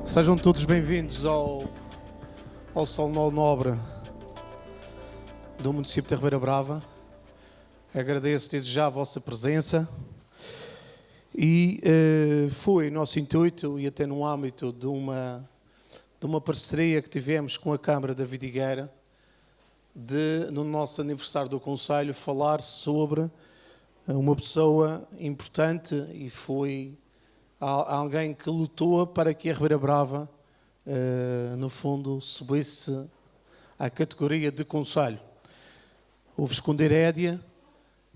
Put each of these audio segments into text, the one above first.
Sejam todos bem-vindos ao Sol Nobre do município de Ribeira Brava. Agradeço desde já a vossa presença e foi nosso intuito, e até no âmbito de uma parceria que tivemos com a Câmara da Vidigueira, no nosso aniversário do Conselho, falar sobre uma pessoa importante e foi alguém que lutou para que a Ribeira Brava, no fundo, subisse à categoria de Conselho. O Visconde Herédia,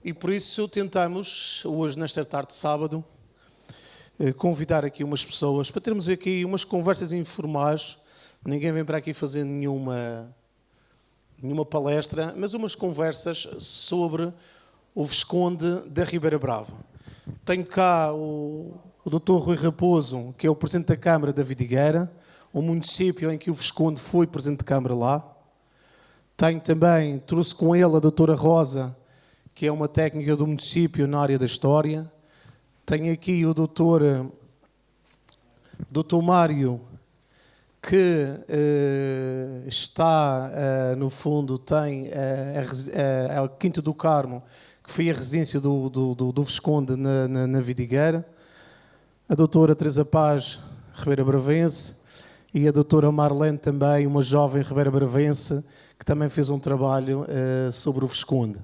e por isso tentamos, hoje, nesta tarde de sábado, convidar aqui umas pessoas para termos aqui umas conversas informais. Ninguém vem para aqui fazer nenhuma palestra, mas umas conversas sobre o Visconde da Ribeira Brava. Tenho cá o Dr. Rui Raposo, que é o Presidente da Câmara da Vidigueira, o município em que o Visconde foi Presidente de Câmara lá. Trouxe com ele a Doutora Rosa, que é uma técnica do município na área da História. Tenho aqui o Dr. Mário, que está, no fundo, tem a Quinta do Carmo, que foi a residência do Visconde na Vidigueira. A doutora Teresa Paz, Ribeira Bravense, e a doutora Marlene também, uma jovem Ribeira Bravense, que também fez um trabalho sobre o Visconde.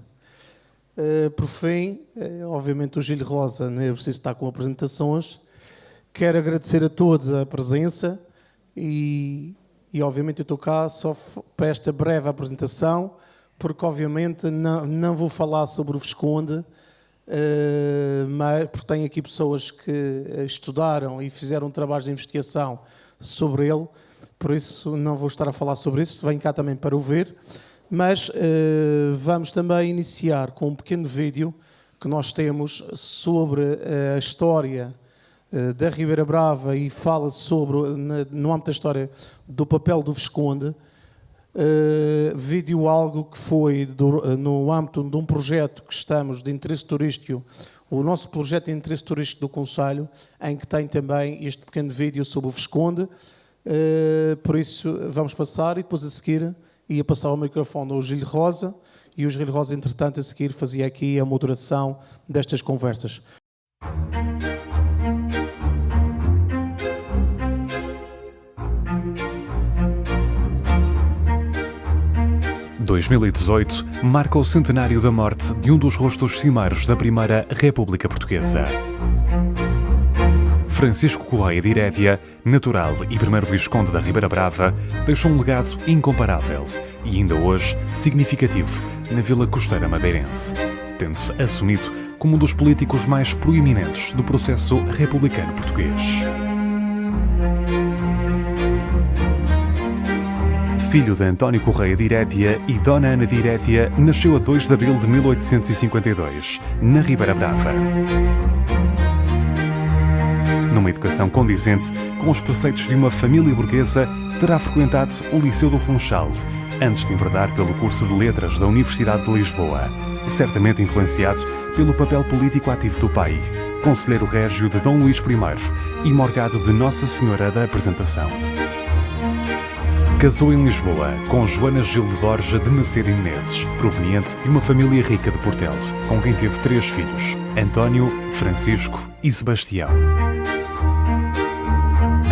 Por fim, obviamente o Gil Rosa, não é preciso estar com apresentações. Quero agradecer a todos a presença e obviamente eu estou cá só para esta breve apresentação, porque obviamente não vou falar sobre o Visconde, mas porque tenho aqui pessoas que estudaram e fizeram trabalhos de investigação sobre ele, por isso não vou estar a falar sobre isso, venho cá também para o ver, mas vamos também iniciar com um pequeno vídeo que nós temos sobre a história da Ribeira Brava e fala sobre, no âmbito da história, do papel do Visconde. Vídeo algo que foi no âmbito de um projeto que estamos de interesse turístico, o nosso projeto de interesse turístico do Conselho, em que tem também este pequeno vídeo sobre o Visconde. Por isso vamos passar e depois a seguir ia passar o microfone ao Gil Rosa e o Gil Rosa, entretanto, a seguir fazia aqui a moderação destas conversas. 2018 marca o centenário da morte de um dos rostos cimeiros da Primeira República Portuguesa. Francisco Correia de Herédia, natural e primeiro Visconde da Ribeira Brava, deixou um legado incomparável e ainda hoje significativo na Vila Costeira madeirense, tendo-se assumido como um dos políticos mais proeminentes do processo republicano português. Filho de António Correia de Herédia e Dona Ana de Herédia, nasceu a 2 de abril de 1852, na Ribeira Brava. Numa educação condizente com os preceitos de uma família burguesa, terá frequentado o Liceu do Funchal, antes de enverdar pelo curso de Letras da Universidade de Lisboa, certamente influenciado pelo papel político ativo do pai, conselheiro régio de Dom Luís I e morgado de Nossa Senhora da Apresentação. Casou em Lisboa com Joana Gil de Borja de Macedo e Menezes, proveniente de uma família rica de Portel, com quem teve 3 filhos, António, Francisco e Sebastião.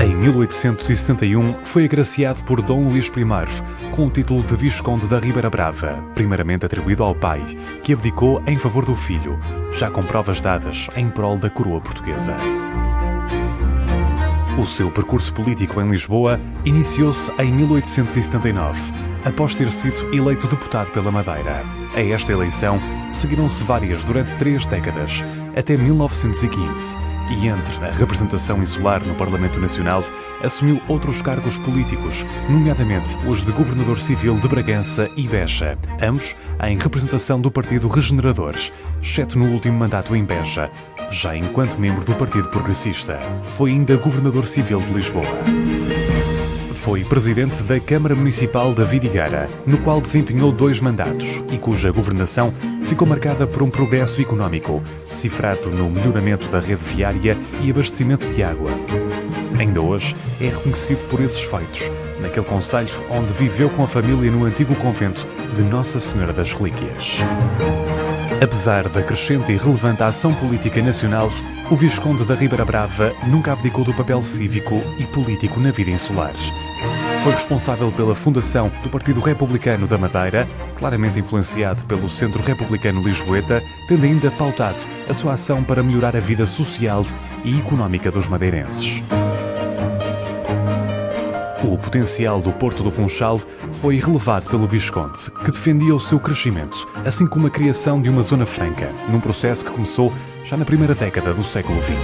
Em 1871 foi agraciado por Dom Luís I com o título de Visconde da Ribeira Brava, primeiramente atribuído ao pai, que abdicou em favor do filho, já com provas dadas em prol da coroa portuguesa. O seu percurso político em Lisboa iniciou-se em 1879, após ter sido eleito deputado pela Madeira. A esta eleição seguiram-se várias durante 3 décadas, até 1915, e entre a representação insular no Parlamento Nacional, assumiu outros cargos políticos, nomeadamente os de Governador Civil de Bragança e Beja, ambos em representação do Partido Regeneradores, exceto no último mandato em Beja, já enquanto membro do Partido Progressista. Foi ainda Governador Civil de Lisboa. Foi presidente da Câmara Municipal da Vidigueira, no qual desempenhou 2 mandatos e cuja governação ficou marcada por um progresso económico, cifrado no melhoramento da rede viária e abastecimento de água. Ainda hoje é reconhecido por esses feitos, naquele concelho onde viveu com a família no antigo convento de Nossa Senhora das Relíquias. Apesar da crescente e relevante ação política nacional, o Visconde da Ribeira Brava nunca abdicou do papel cívico e político na vida insular. Foi responsável pela fundação do Partido Republicano da Madeira, claramente influenciado pelo Centro Republicano Lisboeta, tendo ainda pautado a sua ação para melhorar a vida social e económica dos madeirenses. O potencial do Porto do Funchal foi relevado pelo Visconde, que defendia o seu crescimento, assim como a criação de uma zona franca, num processo que começou já na primeira década do século XX.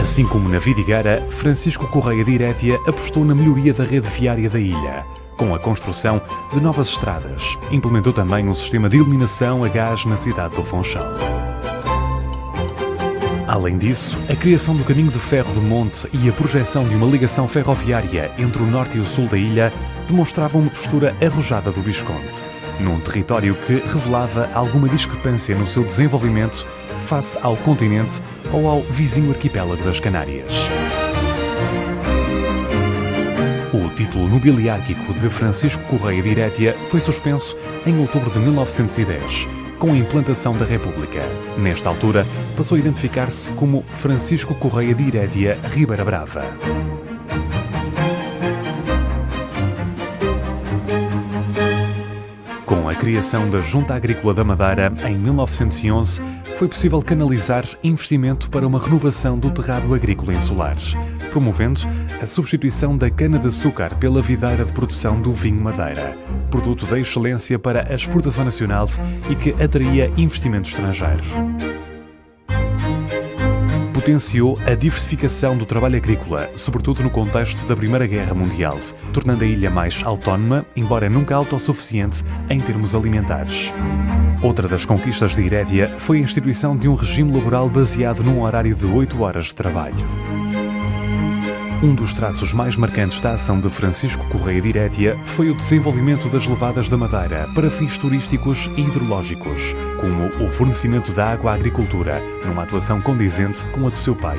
Assim como na Vidigueira, Francisco Correia de Herédia apostou na melhoria da rede viária da ilha, com a construção de novas estradas. Implementou também um sistema de iluminação a gás na cidade do Funchal. Além disso, a criação do caminho de ferro de Monte e a projeção de uma ligação ferroviária entre o norte e o sul da ilha demonstravam uma postura arrojada do Visconde, num território que revelava alguma discrepância no seu desenvolvimento face ao continente ou ao vizinho arquipélago das Canárias. O título nobiliárquico de Francisco Correia de Herédia foi suspenso em outubro de 1910, com a implantação da República. Nesta altura, passou a identificar-se como Francisco Correia de Herédia Ribeira Brava. Com a criação da Junta Agrícola da Madeira, em 1911, foi possível canalizar investimento para uma renovação do terrado agrícola insular, promovendo a substituição da cana-de-açúcar pela videira de produção do vinho Madeira, produto da excelência para a exportação nacional e que atraía investimento estrangeiro. Potenciou a diversificação do trabalho agrícola, sobretudo no contexto da Primeira Guerra Mundial, tornando a ilha mais autónoma, embora nunca autossuficiente em termos alimentares. Outra das conquistas de Herédia foi a instituição de um regime laboral baseado num horário de 8 horas de trabalho. Um dos traços mais marcantes da ação de Francisco Correia de Herédia foi o desenvolvimento das levadas da Madeira para fins turísticos e hidrológicos, como o fornecimento de água à agricultura, numa atuação condizente com a de seu pai,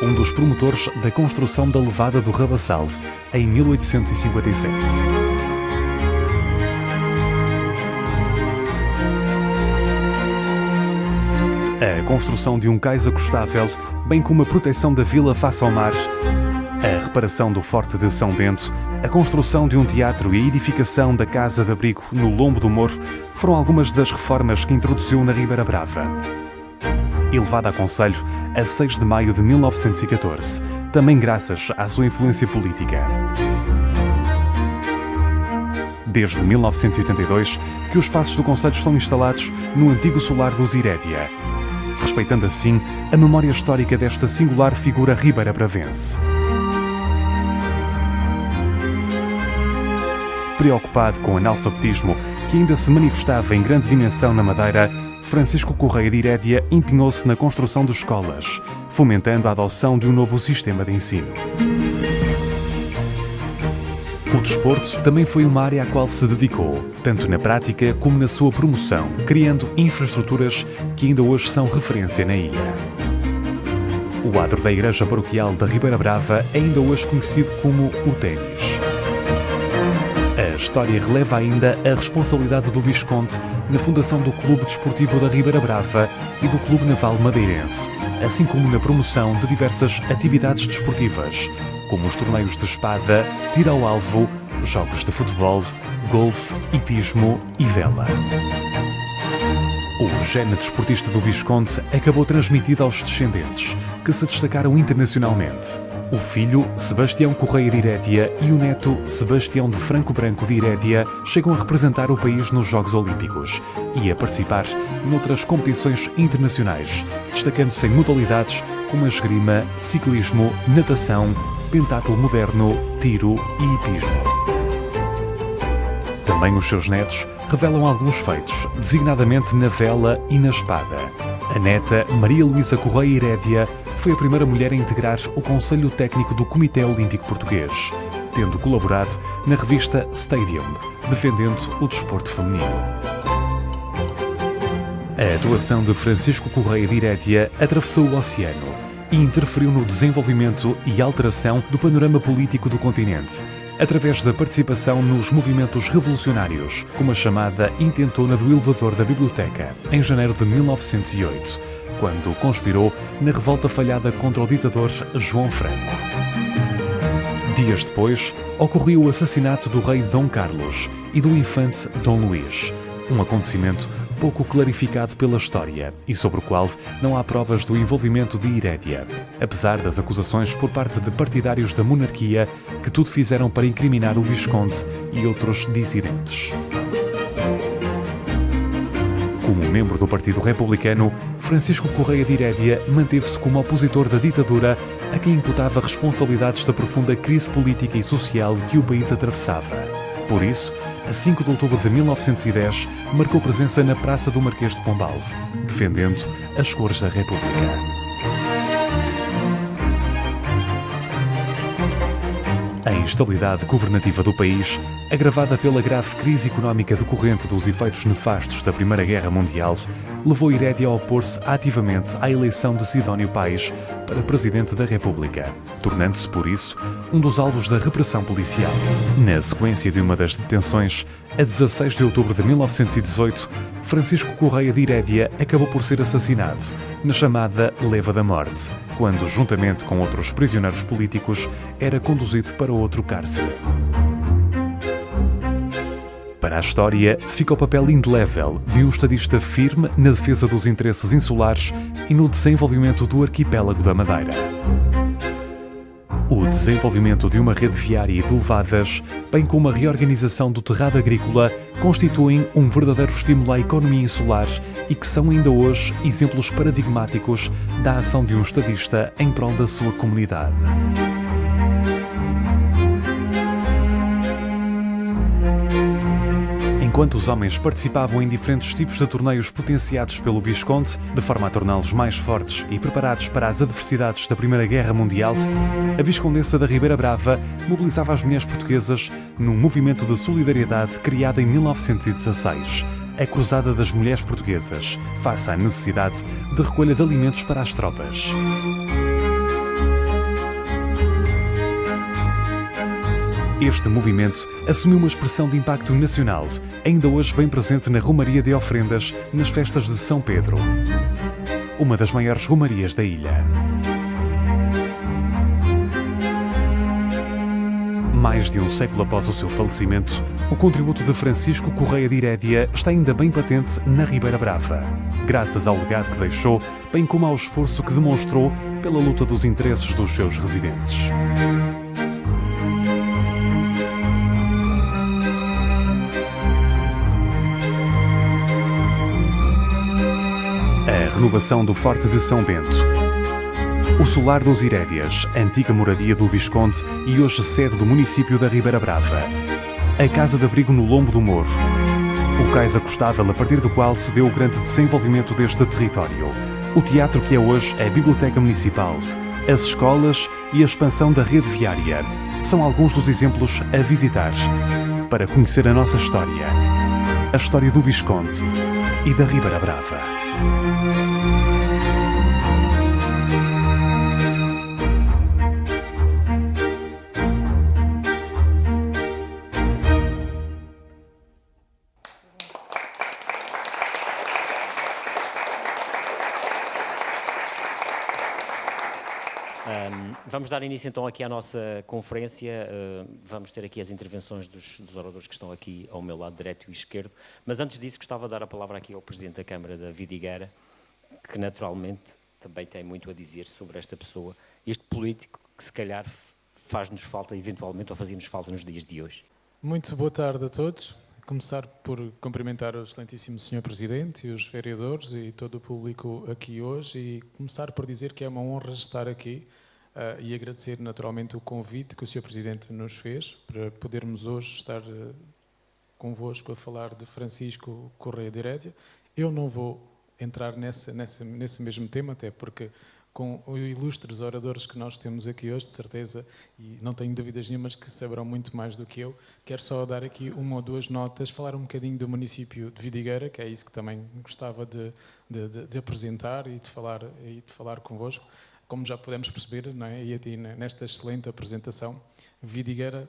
um dos promotores da construção da levada do Rabassal, em 1857. A construção de um cais acostável, bem como a proteção da vila face ao mar, a reparação do Forte de São Bento, a construção de um teatro e a edificação da Casa de Abrigo no Lombo do Moro foram algumas das reformas que introduziu na Ribeira Brava. Elevada a conselho a 6 de maio de 1914, também graças à sua influência política. Desde 1982 que os espaços do concelho estão instalados no antigo solar dos Herédia, respeitando assim a memória histórica desta singular figura ribeira-bravense. Preocupado com o analfabetismo, que ainda se manifestava em grande dimensão na Madeira, Francisco Correia de Herédia empenhou-se na construção de escolas, fomentando a adoção de um novo sistema de ensino. O desporto também foi uma área à qual se dedicou, tanto na prática como na sua promoção, criando infraestruturas que ainda hoje são referência na ilha. O adro da Igreja Paroquial da Ribeira Brava é ainda hoje conhecido como o Ténis. A história releva ainda a responsabilidade do Visconde na fundação do Clube Desportivo da Ribeira Brava e do Clube Naval Madeirense, assim como na promoção de diversas atividades desportivas, como os torneios de espada, tiro ao alvo, jogos de futebol, golfe, hipismo e vela. O gene desportista do Visconde acabou transmitido aos descendentes, que se destacaram internacionalmente. O filho, Sebastião Correia de Herédia, e o neto, Sebastião de Franco Branco de Herédia, chegam a representar o país nos Jogos Olímpicos e a participar noutras competições internacionais, destacando-se em modalidades como a esgrima, ciclismo, natação, pentatlo moderno, tiro e hipismo. Também os seus netos revelam alguns feitos, designadamente na vela e na espada. A neta, Maria Luísa Correia Herédia, foi a primeira mulher a integrar o Conselho Técnico do Comitê Olímpico Português, tendo colaborado na revista Stadium, defendendo o desporto feminino. A atuação de Francisco Correia de Herédia atravessou o oceano, e interferiu no desenvolvimento e alteração do panorama político do continente, através da participação nos movimentos revolucionários, como a chamada Intentona do Elevador da Biblioteca, em janeiro de 1908, quando conspirou na revolta falhada contra o ditador João Franco. Dias depois, ocorreu o assassinato do rei Dom Carlos e do infante Dom Luís, um acontecimento pouco clarificado pela história e sobre o qual não há provas do envolvimento de Herédia, apesar das acusações por parte de partidários da monarquia que tudo fizeram para incriminar o Visconde e outros dissidentes. Como membro do Partido Republicano, Francisco Correia de Herédia manteve-se como opositor da ditadura a quem imputava responsabilidades da profunda crise política e social que o país atravessava. Por isso, a 5 de outubro de 1910, marcou presença na Praça do Marquês de Pombal, defendendo as cores da República. A instabilidade governativa do país, agravada pela grave crise económica decorrente dos efeitos nefastos da Primeira Guerra Mundial, levou Herédia a opor-se ativamente à eleição de Sidónio Pais para Presidente da República, tornando-se, por isso, um dos alvos da repressão policial. Na sequência de uma das detenções, a 16 de outubro de 1918, Francisco Correia de Herédia acabou por ser assassinado, na chamada Leva da Morte, quando, juntamente com outros prisioneiros políticos, era conduzido para outro cárcere. Para a história, fica o papel indelével de um estadista firme na defesa dos interesses insulares e no desenvolvimento do arquipélago da Madeira. O desenvolvimento de uma rede viária e de levadas, bem como a reorganização do terrado agrícola, constituem um verdadeiro estímulo à economia insular e que são ainda hoje exemplos paradigmáticos da ação de um estadista em prol da sua comunidade. Enquanto os homens participavam em diferentes tipos de torneios potenciados pelo Visconde, de forma a torná-los mais fortes e preparados para as adversidades da Primeira Guerra Mundial, a Viscondessa da Ribeira Brava mobilizava as mulheres portuguesas num movimento de solidariedade criado em 1916, a Cruzada das Mulheres Portuguesas, face à necessidade de recolha de alimentos para as tropas. Este movimento assumiu uma expressão de impacto nacional, ainda hoje bem presente na Romaria de Ofrendas nas festas de São Pedro, uma das maiores romarias da ilha. Mais de um século após o seu falecimento, o contributo de Francisco Correia de Herédia está ainda bem patente na Ribeira Brava, graças ao legado que deixou, bem como ao esforço que demonstrou pela luta dos interesses dos seus residentes. A renovação do Forte de São Bento, o Solar dos Herédias, antiga moradia do Visconde e hoje sede do município da Ribeira Brava, a Casa de Abrigo no Lombo do Moro, o cais acostável a partir do qual se deu o grande desenvolvimento deste território, o teatro que é hoje a Biblioteca Municipal, as escolas e a expansão da rede viária são alguns dos exemplos a visitar para conhecer a nossa história, a história do Visconde e da Ribeira Brava. Vamos dar início então aqui à nossa conferência. Vamos ter aqui as intervenções dos oradores que estão aqui ao meu lado direito e esquerdo. Mas antes disso gostava de dar a palavra aqui ao Presidente da Câmara da Vidigueira, que naturalmente também tem muito a dizer sobre esta pessoa, este político que se calhar faz-nos falta eventualmente ou fazia-nos falta nos dias de hoje. Muito boa tarde a todos. Começar por cumprimentar o excelentíssimo Sr. Presidente e os vereadores e todo o público aqui hoje e começar por dizer que é uma honra estar aqui e agradecer naturalmente o convite que o Sr. Presidente nos fez para podermos hoje estar convosco a falar de Francisco Correia de Herédia. Eu não vou entrar nesse mesmo tema, até porque com os ilustres oradores que nós temos aqui hoje, de certeza, e não tenho dúvidas nenhumas que saberão muito mais do que eu, quero só dar aqui uma ou duas notas, falar um bocadinho do município de Vidigueira, que é isso que também gostava de apresentar e de falar convosco. como já pudemos perceber, não é? E nesta excelente apresentação, Vidigueira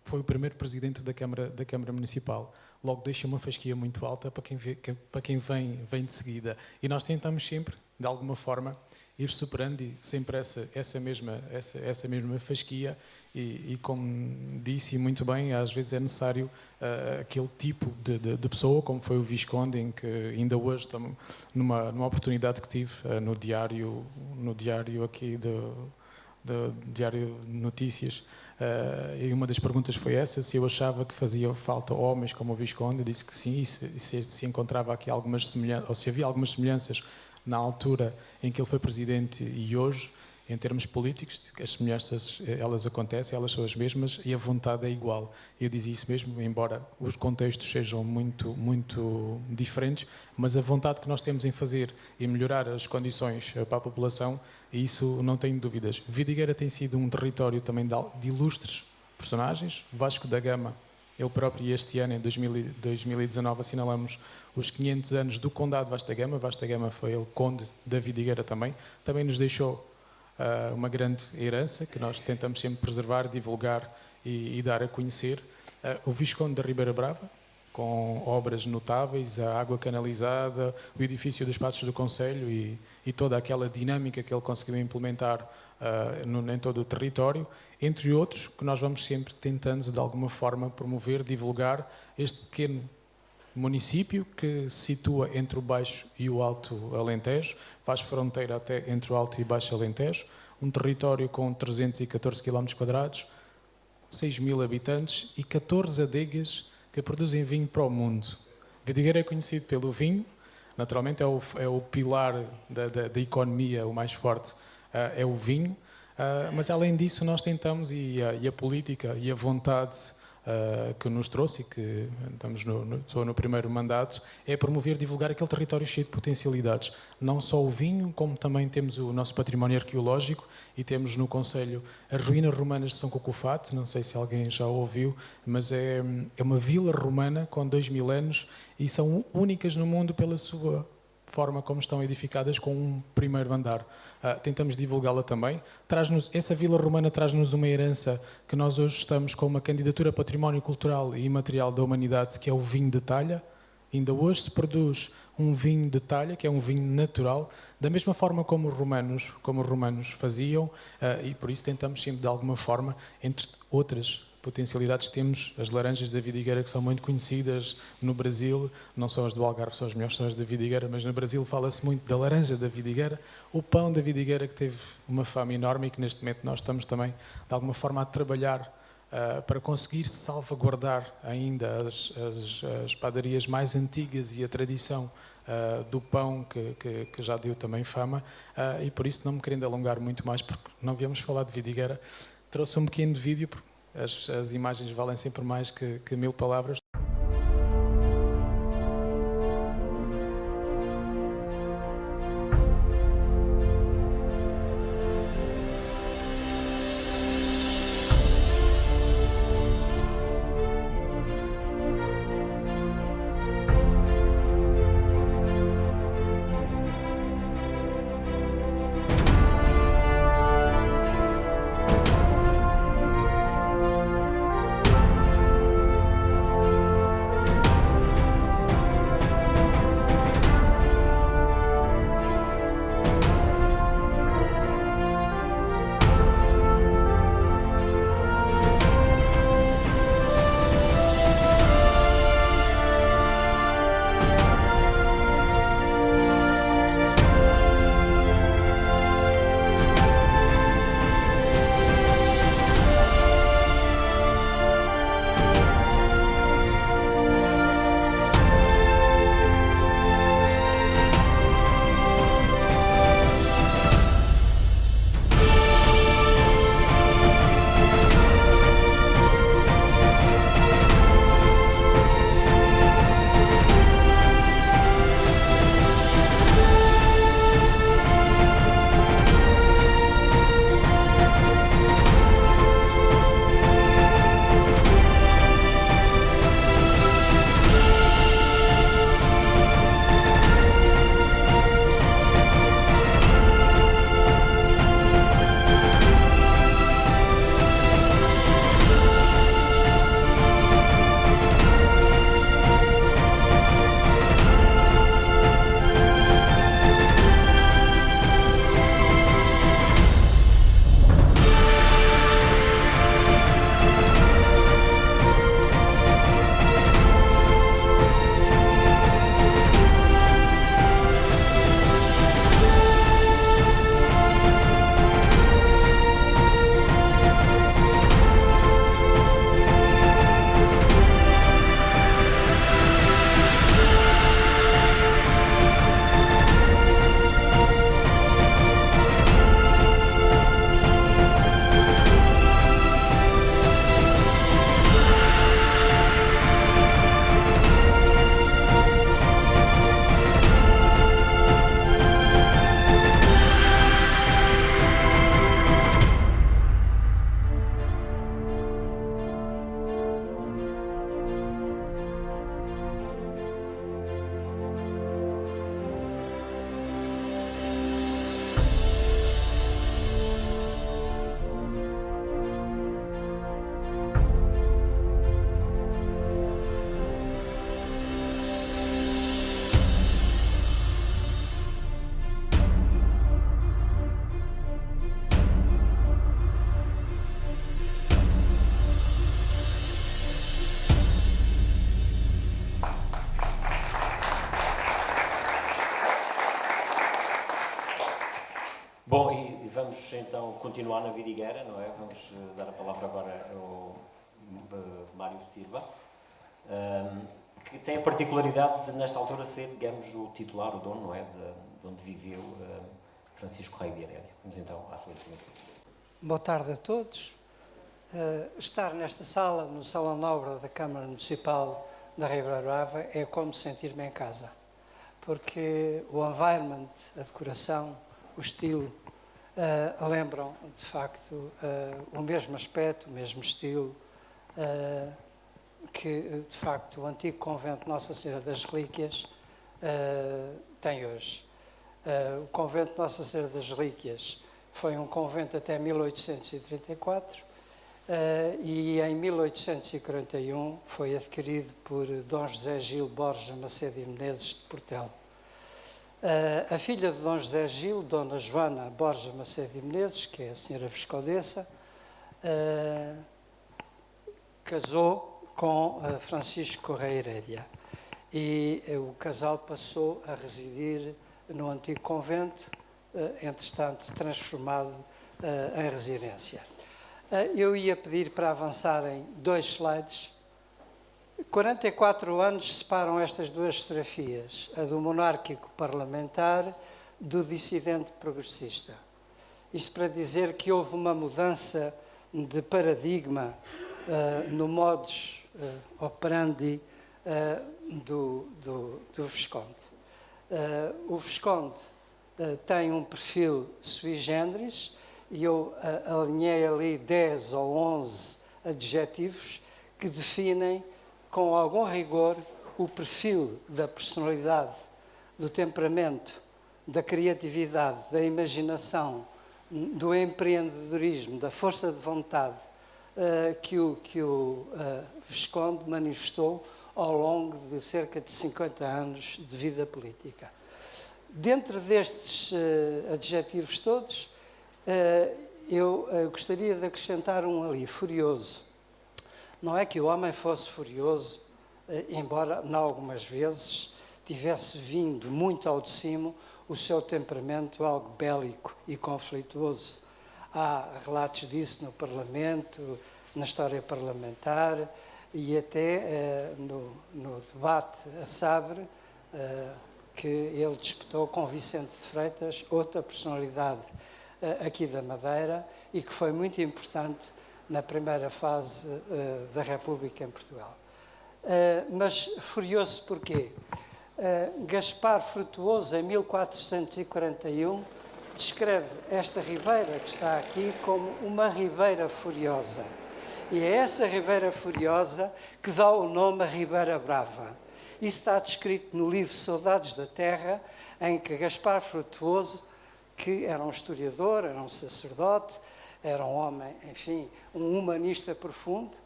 foi o primeiro presidente da Câmara Municipal. Logo deixa uma fasquia muito alta para quem vem de seguida. E nós tentamos sempre, de alguma forma, ir superando sempre essa mesma fasquia e como disse muito bem, às vezes é necessário aquele tipo de pessoa, como foi o Visconde, em que ainda hoje, numa oportunidade que tive no diário aqui do Diário Notícias, e uma das perguntas foi essa, se eu achava que fazia falta homens como o Visconde. Eu disse que sim, e se encontrava aqui algumas semelhanças, ou se havia algumas semelhanças na altura em que ele foi presidente e hoje, em termos políticos, as semelhanças elas acontecem, elas são as mesmas e a vontade é igual. Eu dizia isso mesmo, embora os contextos sejam muito diferentes, mas a vontade que nós temos em fazer e melhorar as condições para a população, isso não tenho dúvidas. Vidigueira tem sido um território também de ilustres personagens. Vasco da Gama, ele próprio, este ano, em 2019, assinalamos os 500 anos do Condado de Vasco da Gama. Vasco da Gama foi ele conde da Vidigueira também. Também nos deixou uma grande herança que nós tentamos sempre preservar, divulgar e dar a conhecer. O Visconde da Ribeira Brava, com obras notáveis, a água canalizada, o edifício dos Passos do Concelho e toda aquela dinâmica que ele conseguiu implementar em todo o território, entre outros, que nós vamos sempre tentando, de alguma forma, promover, divulgar este pequeno município que se situa entre o Baixo e o Alto Alentejo, faz fronteira até entre o Alto e Baixo Alentejo, um território com 314 km², 6.000 habitantes e 14 adegas que produzem vinho para o mundo. Vidigueira é conhecido pelo vinho, naturalmente é o pilar da economia, o mais forte é o vinho, mas além disso nós tentamos, e a política e a vontade que nos trouxe, e que estou no primeiro mandato, é promover, divulgar aquele território cheio de potencialidades. Não só o vinho, como também temos o nosso património arqueológico e temos no concelho as ruínas romanas de São Cocofate, não sei se alguém já ouviu, mas é uma vila romana com 2000 anos e são únicas no mundo pela sua forma como estão edificadas, com um primeiro andar. Tentamos divulgá-la também. Essa vila romana traz-nos uma herança que nós hoje estamos com uma candidatura a património cultural e imaterial da humanidade, que é o vinho de talha. Ainda hoje se produz um vinho de talha, que é um vinho natural, da mesma forma como os romanos faziam, e por isso tentamos sempre, de alguma forma, entre outras potencialidades, temos as laranjas da Vidigueira, que são muito conhecidas no Brasil, não são as do Algarve, são as melhores, são as da Vidigueira, mas no Brasil fala-se muito da laranja da Vidigueira, o pão da Vidigueira, que teve uma fama enorme e que neste momento nós estamos também, de alguma forma, a trabalhar para conseguir salvaguardar ainda as padarias mais antigas e a tradição do pão, que já deu também fama, e por isso, não me querendo alongar muito mais, porque não viemos falar de Vidigueira, trouxe um pequeno vídeo, porque as imagens valem sempre mais que 1000 palavras. vamos então continuar na Vidigueira, não é? Vamos dar a palavra agora ao Mário Silva, que tem a particularidade de, nesta altura, ser, digamos, o titular, o dono, não é? De onde viveu Francisco Rei de Herédia. Vamos então à sua intervenção. Boa tarde a todos. Estar nesta sala, no Salão Nobre da Câmara Municipal da Ribeira Brava, é como sentir-me em casa, porque o environment, a decoração, o estilo, lembram, de facto, o mesmo aspecto, o mesmo estilo, que, de facto, o antigo convento Nossa Senhora das Relíquias tem hoje. O convento Nossa Senhora das Relíquias foi um convento até 1834 e em 1841 foi adquirido por Dom José Gil Borja Macedo e Menezes de Portela. A filha de Dom José Gil, Dona Joana Borja Macedo e Menezes, que é a senhora Viscondessa, casou com Francisco Correia Herédia e o casal passou a residir no antigo convento, entretanto transformado em residência. Eu ia pedir para avançarem 2 slides. 44 anos separam estas duas fotografias, a do monárquico parlamentar do dissidente progressista. Isto para dizer que houve uma mudança de paradigma no modus operandi do Visconde. O Visconde tem um perfil sui generis e eu alinhei ali 10 ou 11 adjetivos que definem com algum rigor o perfil da personalidade, do temperamento, da criatividade, da imaginação, do empreendedorismo, da força de vontade que o Visconde manifestou ao longo de cerca de 50 anos de vida política. Dentro destes adjetivos todos, eu gostaria de acrescentar um ali, furioso. Não é que o homem fosse furioso, embora, em algumas vezes, tivesse vindo muito ao de cima o seu temperamento algo bélico e conflituoso. Há relatos disso no Parlamento, na história parlamentar e até no debate a Sabre, que ele disputou com Vicente de Freitas, outra personalidade aqui da Madeira e que foi muito importante na primeira fase da República em Portugal. Mas furioso porquê? Gaspar Frutuoso, em 1441, descreve esta ribeira que está aqui como uma ribeira furiosa. E é essa ribeira furiosa que dá o nome a Ribeira Brava. Isso está descrito no livro Saudades da Terra, em que Gaspar Frutuoso, que era um historiador, era um sacerdote, era um homem, enfim, um humanista profundo,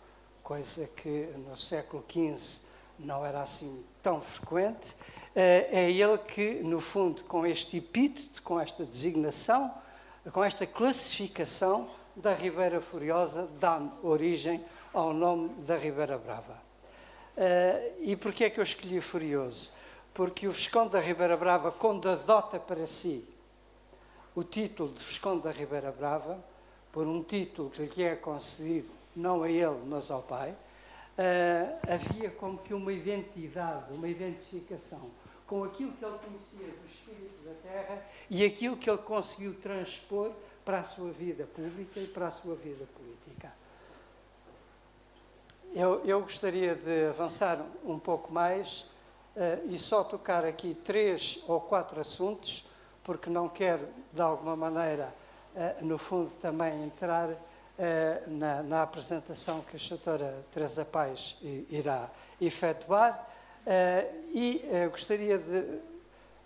coisa que no século XV não era assim tão frequente. É ele que, no fundo, com este epíteto, com esta designação, com esta classificação da Ribeira Furiosa, dá origem ao nome da Ribeira Brava. E porquê é que eu escolhi Furioso? Porque o Visconde da Ribeira Brava, quando adota para si o título de Visconde da Ribeira Brava, por um título que lhe é concedido não a ele, mas ao pai, havia como que uma identidade, uma identificação com aquilo que ele conhecia do espírito da terra e aquilo que ele conseguiu transpor para a sua vida pública e para a sua vida política. Eu gostaria de avançar um pouco mais e só tocar aqui 3 ou 4 assuntos, porque não quero, de alguma maneira, no fundo, também entrar na apresentação que a doutora Teresa Paes irá efetuar. Gostaria de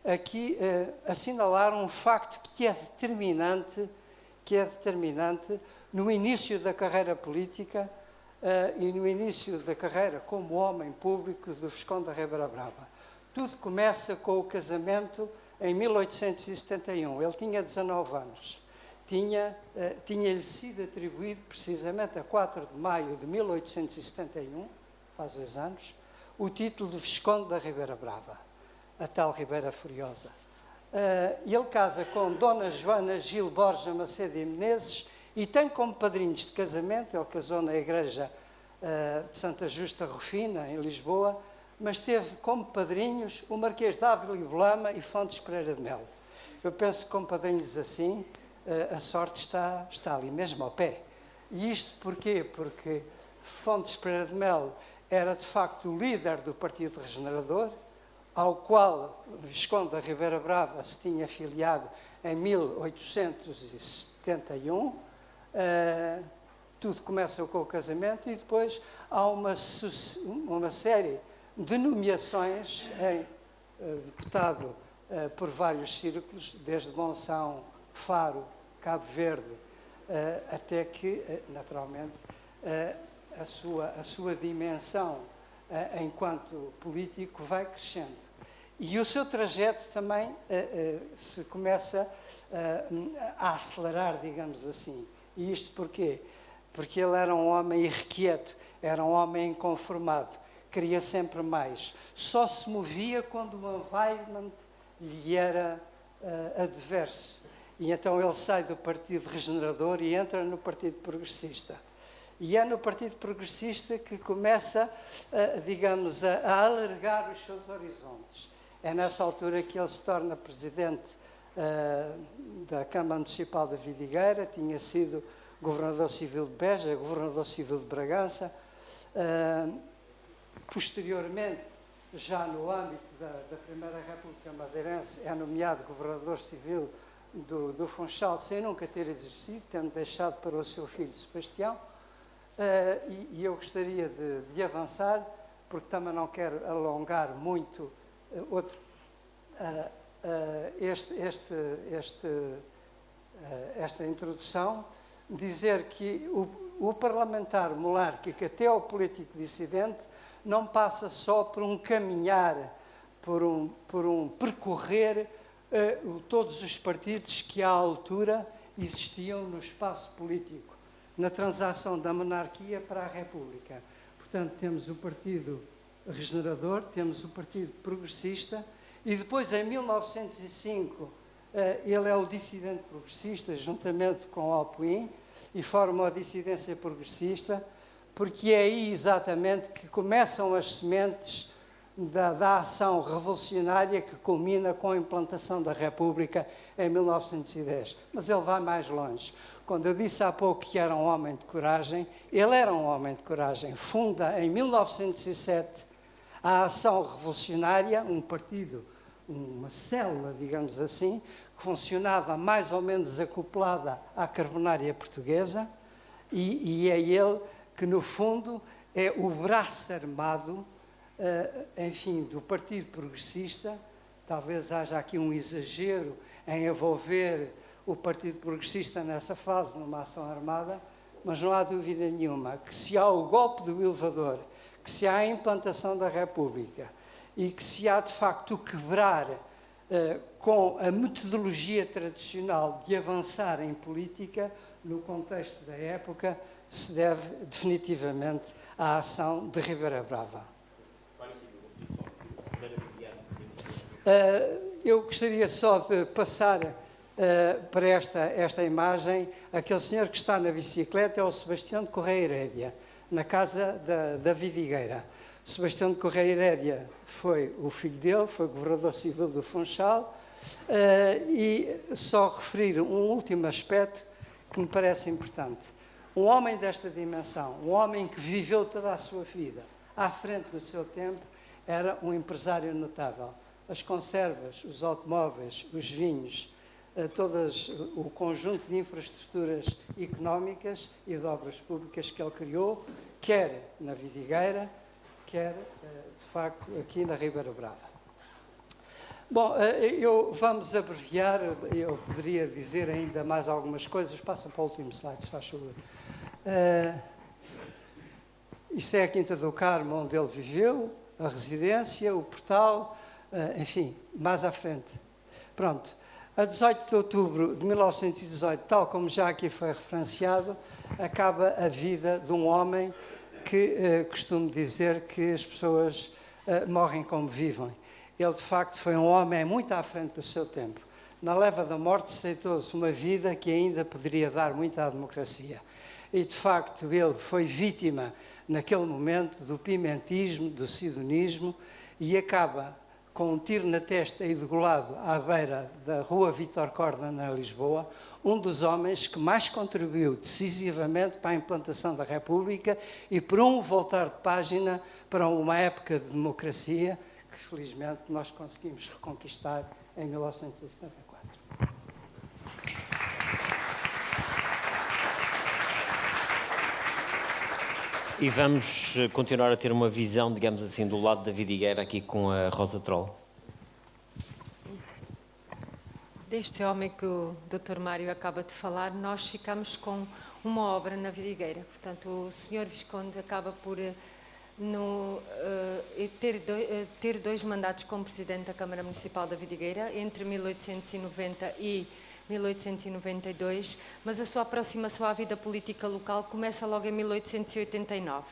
aqui assinalar um facto que é determinante no início da carreira política e no início da carreira como homem público do Visconde da Ribeira Brava. Tudo começa com o casamento em 1871. Ele tinha 19 anos. Tinha-lhe sido atribuído, precisamente a 4 de maio de 1871, faz 2 anos, o título de Visconde da Ribeira Brava, a tal Ribeira Furiosa. Ele casa com Dona Joana Gil Borja Macedo e Menezes e tem como padrinhos de casamento, ele casou na igreja de Santa Justa Rufina, em Lisboa, mas teve como padrinhos o Marquês de Ávila e Bolama e Fontes Pereira de Melo. Eu penso que com padrinhos assim, a sorte está ali mesmo ao pé. E isto porquê? Porque Fontes Pereira de Melo era de facto o líder do Partido Regenerador, ao qual Visconde da Ribeira Brava se tinha afiliado em 1871. Tudo começa com o casamento e depois há uma série de nomeações em deputado por vários círculos, desde Monção, Faro, Cabo Verde, até que, naturalmente, a sua dimensão enquanto político vai crescendo. E o seu trajeto também se começa a acelerar, digamos assim. E isto porquê? Porque ele era um homem irrequieto, era um homem inconformado, queria sempre mais. Só se movia quando o environment lhe era adverso. E então ele sai do Partido Regenerador e entra no Partido Progressista. E é no Partido Progressista que começa, digamos, a alargar os seus horizontes. É nessa altura que ele se torna presidente da Câmara Municipal da Vidigueira, tinha sido governador civil de Beja, governador civil de Bragança. Posteriormente, já no âmbito da Primeira República Madeirense, é nomeado governador civil do Funchal, sem nunca ter exercido, tendo deixado para o seu filho Sebastião. E eu gostaria de avançar, porque também não quero alongar muito esta introdução, dizer que o parlamentar monárquico, até o político dissidente, não passa só por um caminhar, por um percorrer todos os partidos que à altura existiam no espaço político, na transação da monarquia para a República. Portanto, temos o Partido Regenerador, temos o Partido Progressista e depois, em 1905, ele é o dissidente progressista, juntamente com o Alpuim, e forma a dissidência progressista, porque é aí exatamente que começam as sementes da ação revolucionária que culmina com a implantação da República em 1910. Mas ele vai mais longe. Quando eu disse há pouco que era um homem de coragem, ele era um homem de coragem. Funda em 1907 a Ação Revolucionária, um partido, uma célula, digamos assim, que funcionava mais ou menos acoplada à Carbonária Portuguesa, e é ele que, no fundo, é o braço armado, enfim, do Partido Progressista. Talvez haja aqui um exagero em envolver o Partido Progressista nessa fase, numa ação armada, mas não há dúvida nenhuma que, se há o golpe do elevador, que se há a implantação da República e que se há, de facto, o quebrar com a metodologia tradicional de avançar em política, no contexto da época, se deve definitivamente à ação de Ribeira Brava. Eu gostaria só de passar para esta imagem. Aquele senhor que está na bicicleta é o Sebastião de Correia Herédia, na casa da Vidigueira. Sebastião de Correia Herédia foi o filho dele, foi governador civil do Funchal, e só referir um último aspecto que me parece importante. Um homem desta dimensão, um homem que viveu toda a sua vida à frente do seu tempo, era um empresário notável. As conservas, os automóveis, os vinhos, o conjunto de infraestruturas económicas e de obras públicas que ele criou, quer na Vidigueira, quer, de facto, aqui na Ribeira Brava. Bom, vamos abreviar, eu poderia dizer ainda mais algumas coisas. Passa para o último slide, se faz favor. Isso é a Quinta do Carmo, onde ele viveu, a residência, o portal, enfim, mais à frente. Pronto. A 18 de outubro de 1918, tal como já aqui foi referenciado, acaba a vida de um homem que costumo dizer que as pessoas morrem como vivem. Ele, de facto, foi um homem muito à frente do seu tempo. Na leva da morte, aceitou-se uma vida que ainda poderia dar muito à democracia. E, de facto, ele foi vítima, naquele momento, do pimentismo, do sidonismo, e acaba com um tiro na testa e degolado à beira da rua Vítor Corda, na Lisboa, um dos homens que mais contribuiu decisivamente para a implantação da República e por um voltar de página para uma época de democracia que, felizmente, nós conseguimos reconquistar em 1974. E vamos continuar a ter uma visão, digamos assim, do lado da vidigueira aqui com a Rosa Troll. Deste homem que o Dr. Mário acaba de falar, nós ficamos com uma obra na vidigueira. Portanto, o Sr. Visconde acaba por ter dois mandatos como Presidente da Câmara Municipal da Vidigueira, entre 1890 e 1892, mas a sua aproximação à vida política local começa logo em 1889.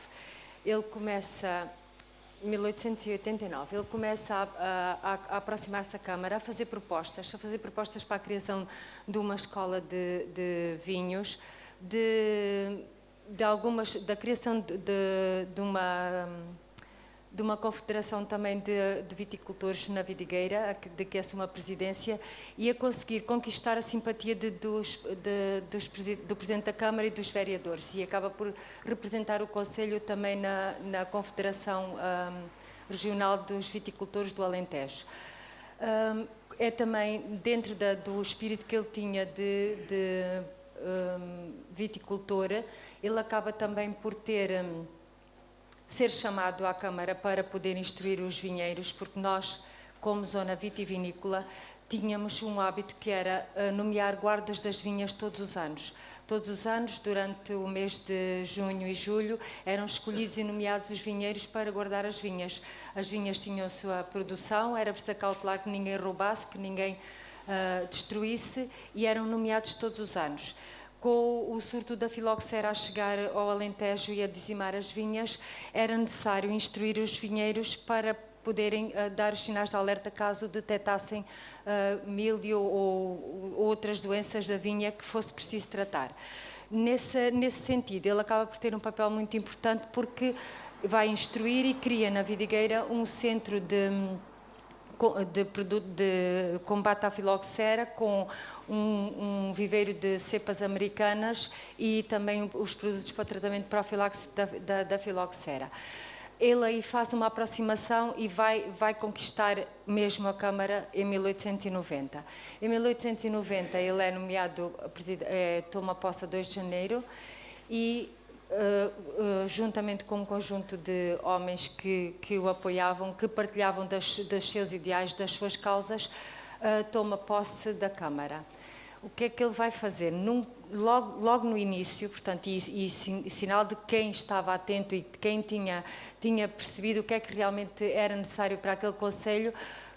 Ele começa a aproximar-se da Câmara, a fazer propostas para a criação de uma escola de vinhos, da criação de uma confederação também de viticultores na Vidigueira, de que assume a presidência, e a conseguir conquistar a simpatia do Presidente da Câmara e dos vereadores, e acaba por representar o Conselho também na Confederação Regional dos Viticultores do Alentejo. É também dentro do espírito que ele tinha de viticultor, ele acaba também por ser chamado à Câmara para poder instruir os vinheiros, porque nós, como zona vitivinícola, tínhamos um hábito que era nomear guardas das vinhas todos os anos. Todos os anos, durante o mês de junho e julho, eram escolhidos e nomeados os vinheiros para guardar as vinhas. As vinhas tinham a sua produção, era preciso cautelar que ninguém roubasse, que ninguém destruísse, e eram nomeados todos os anos. Com o surto da filoxera a chegar ao Alentejo e a dizimar as vinhas, era necessário instruir os vinheiros para poderem dar os sinais de alerta caso detectassem míldio ou outras doenças da vinha que fosse preciso tratar. Nesse sentido, ele acaba por ter um papel muito importante, porque vai instruir e cria na Vidigueira um centro de combate à filoxera, com um viveiro de cepas americanas e também os produtos para tratamento profiláxico da filoxera. Ele aí faz uma aproximação e vai conquistar mesmo a Câmara em 1890. Em 1890 ele é nomeado, toma posse a 2 de janeiro e juntamente com um conjunto de homens que o apoiavam, que partilhavam dos seus ideais, das suas causas, toma posse da Câmara. O que é que ele vai fazer? Logo no início, portanto, e sinal de quem estava atento e de quem tinha percebido o que é que realmente era necessário para aquele Conselho,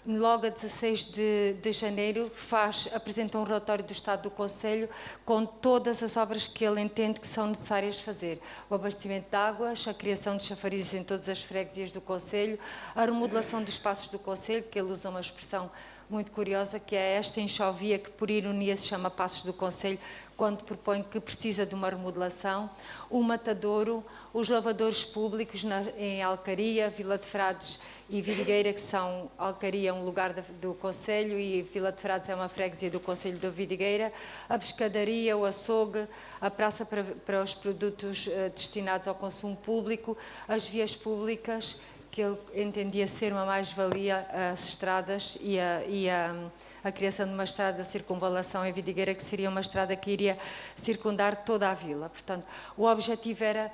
logo a 16 de janeiro apresenta um relatório do Estado do Conselho com todas as obras que ele entende que são necessárias de fazer. O abastecimento de águas, a criação de chafarizes em todas as freguesias do Conselho, a remodelação dos espaços do Conselho, que ele usa uma expressão muito curiosa, que é esta enxovia que por ironia se chama Passos do Conselho, quando propõe que precisa de uma remodelação, o matadouro, os lavadores públicos em Alcaria, Vila de Frades e Vidigueira, que são Alcaria um lugar do Conselho e Vila de Frades é uma freguesia do Conselho da Vidigueira, a pescadaria, o açougue, a praça para os produtos destinados ao consumo público, as vias públicas, que ele entendia ser uma mais-valia, as estradas e a criação de uma estrada de circunvalação em Vidigueira, que seria uma estrada que iria circundar toda a vila. Portanto, o objetivo era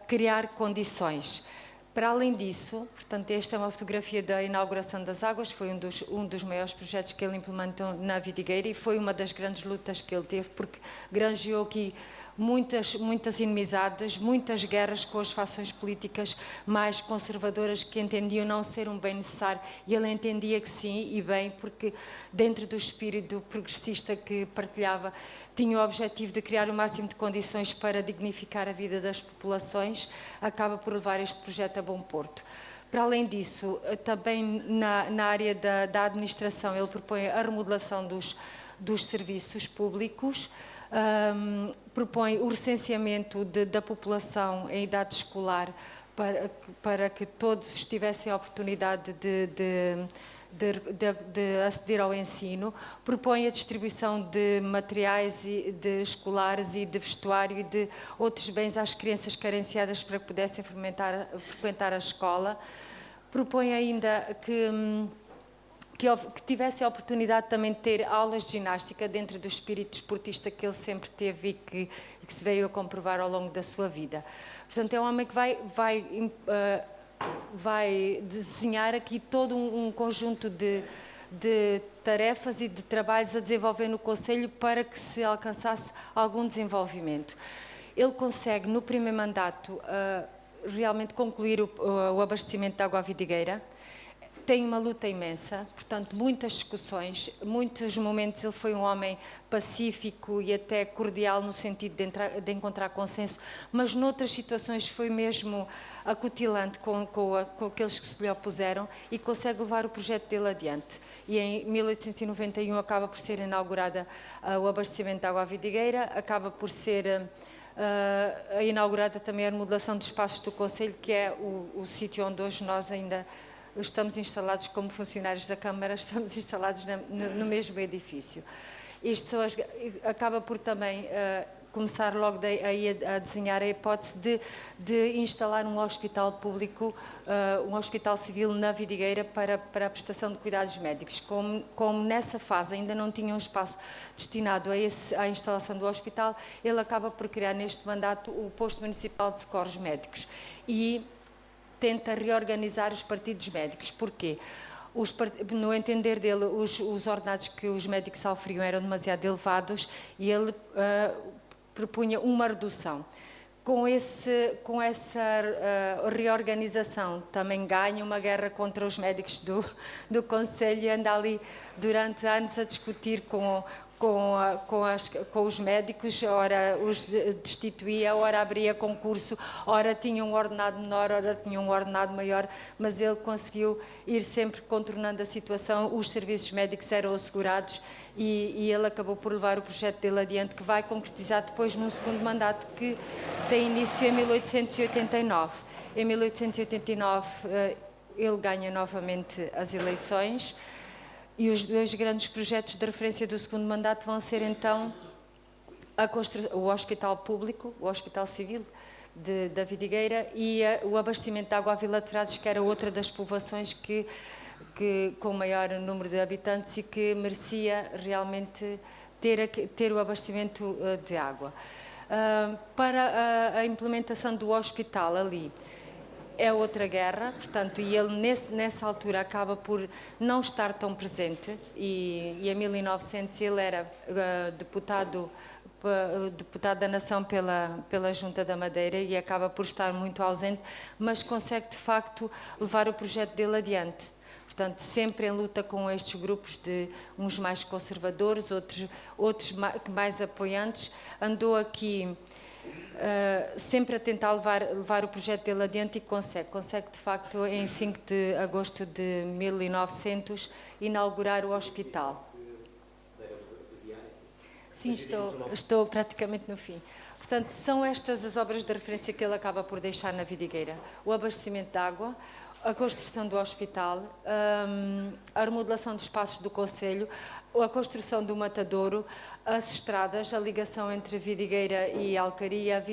criar condições. Para além disso, portanto, esta é uma fotografia da inauguração das águas, foi um dos maiores projetos que ele implementou na Vidigueira e foi uma das grandes lutas que ele teve, porque granjeou aqui muitas inimizades, muitas guerras com as fações políticas mais conservadoras que entendiam não ser um bem necessário, e ele entendia que sim, e bem, porque dentro do espírito progressista que partilhava, tinha o objetivo de criar o máximo de condições para dignificar a vida das populações, acaba por levar este projeto a bom porto. Para além disso, também na área da administração, ele propõe a remodelação dos serviços públicos, propõe o recenseamento da população em idade escolar para que todos tivessem a oportunidade de aceder ao ensino, propõe a distribuição de materiais escolares e de vestuário e de outros bens às crianças carenciadas para que pudessem frequentar a escola, propõe ainda que tivesse a oportunidade também de ter aulas de ginástica dentro do espírito desportista que ele sempre teve e que se veio a comprovar ao longo da sua vida. Portanto, é um homem que vai desenhar aqui todo um conjunto de tarefas e de trabalhos a desenvolver no Conselho para que se alcançasse algum desenvolvimento. Ele consegue, no primeiro mandato, realmente concluir o abastecimento de água à vidigueira. Tem uma luta imensa, portanto, muitas discussões, muitos momentos. Ele foi um homem pacífico e até cordial no sentido de encontrar consenso, mas noutras situações foi mesmo acutilante com aqueles que se lhe opuseram e consegue levar o projeto dele adiante. E em 1891 acaba por ser inaugurada o abastecimento de água à vidigueira, acaba por ser inaugurada também a remodelação dos espaços do Conselho, que é o sítio onde hoje nós ainda estamos instalados como funcionários da Câmara, estamos instalados no mesmo edifício. Isto acaba por também começar logo a desenhar a hipótese de instalar um hospital público, um hospital civil na Vidigueira para a prestação de cuidados médicos. Como nessa fase ainda não tinha um espaço destinado à instalação do hospital, ele acaba por criar neste mandato o posto municipal de socorros médicos e tenta reorganizar os partidos médicos. Porquê? No entender dele, os ordenados que os médicos sofriam eram demasiado elevados e ele propunha uma redução. Com essa reorganização também ganha uma guerra contra os médicos do Conselho e anda ali durante anos a discutir com os médicos, ora os destituía, ora abria concurso, ora tinha um ordenado menor, ora tinha um ordenado maior, mas ele conseguiu ir sempre contornando a situação, os serviços médicos eram assegurados e ele acabou por levar o projeto dele adiante, que vai concretizar depois num segundo mandato que tem início em 1889. Em 1889 ele ganha novamente as eleições. E os dois grandes projetos de referência do segundo mandato vão ser, então, o Hospital Público, o Hospital Civil da Vidigueira e o abastecimento de água à Vila de Frades, que era outra das povoações que com maior número de habitantes e que merecia realmente ter o abastecimento de água. Para a implementação do hospital ali, é outra guerra, portanto, e ele nessa altura acaba por não estar tão presente e em 1900 ele era deputado da Nação pela Junta da Madeira e acaba por estar muito ausente, mas consegue de facto levar o projeto dele adiante. Portanto, sempre em luta com estes grupos de uns mais conservadores, outros mais apoiantes, andou aqui sempre a tentar levar o projeto dele adiante e consegue de facto em 5 de agosto de 1900 inaugurar o hospital. Sim, estou praticamente no fim. Portanto, são estas as obras de referência que ele acaba por deixar na Vidigueira: o abastecimento de água, a construção do hospital, a remodelação dos espaços do Conselho, a construção do matadouro, as estradas, a ligação entre Vidigueira e Alcaria,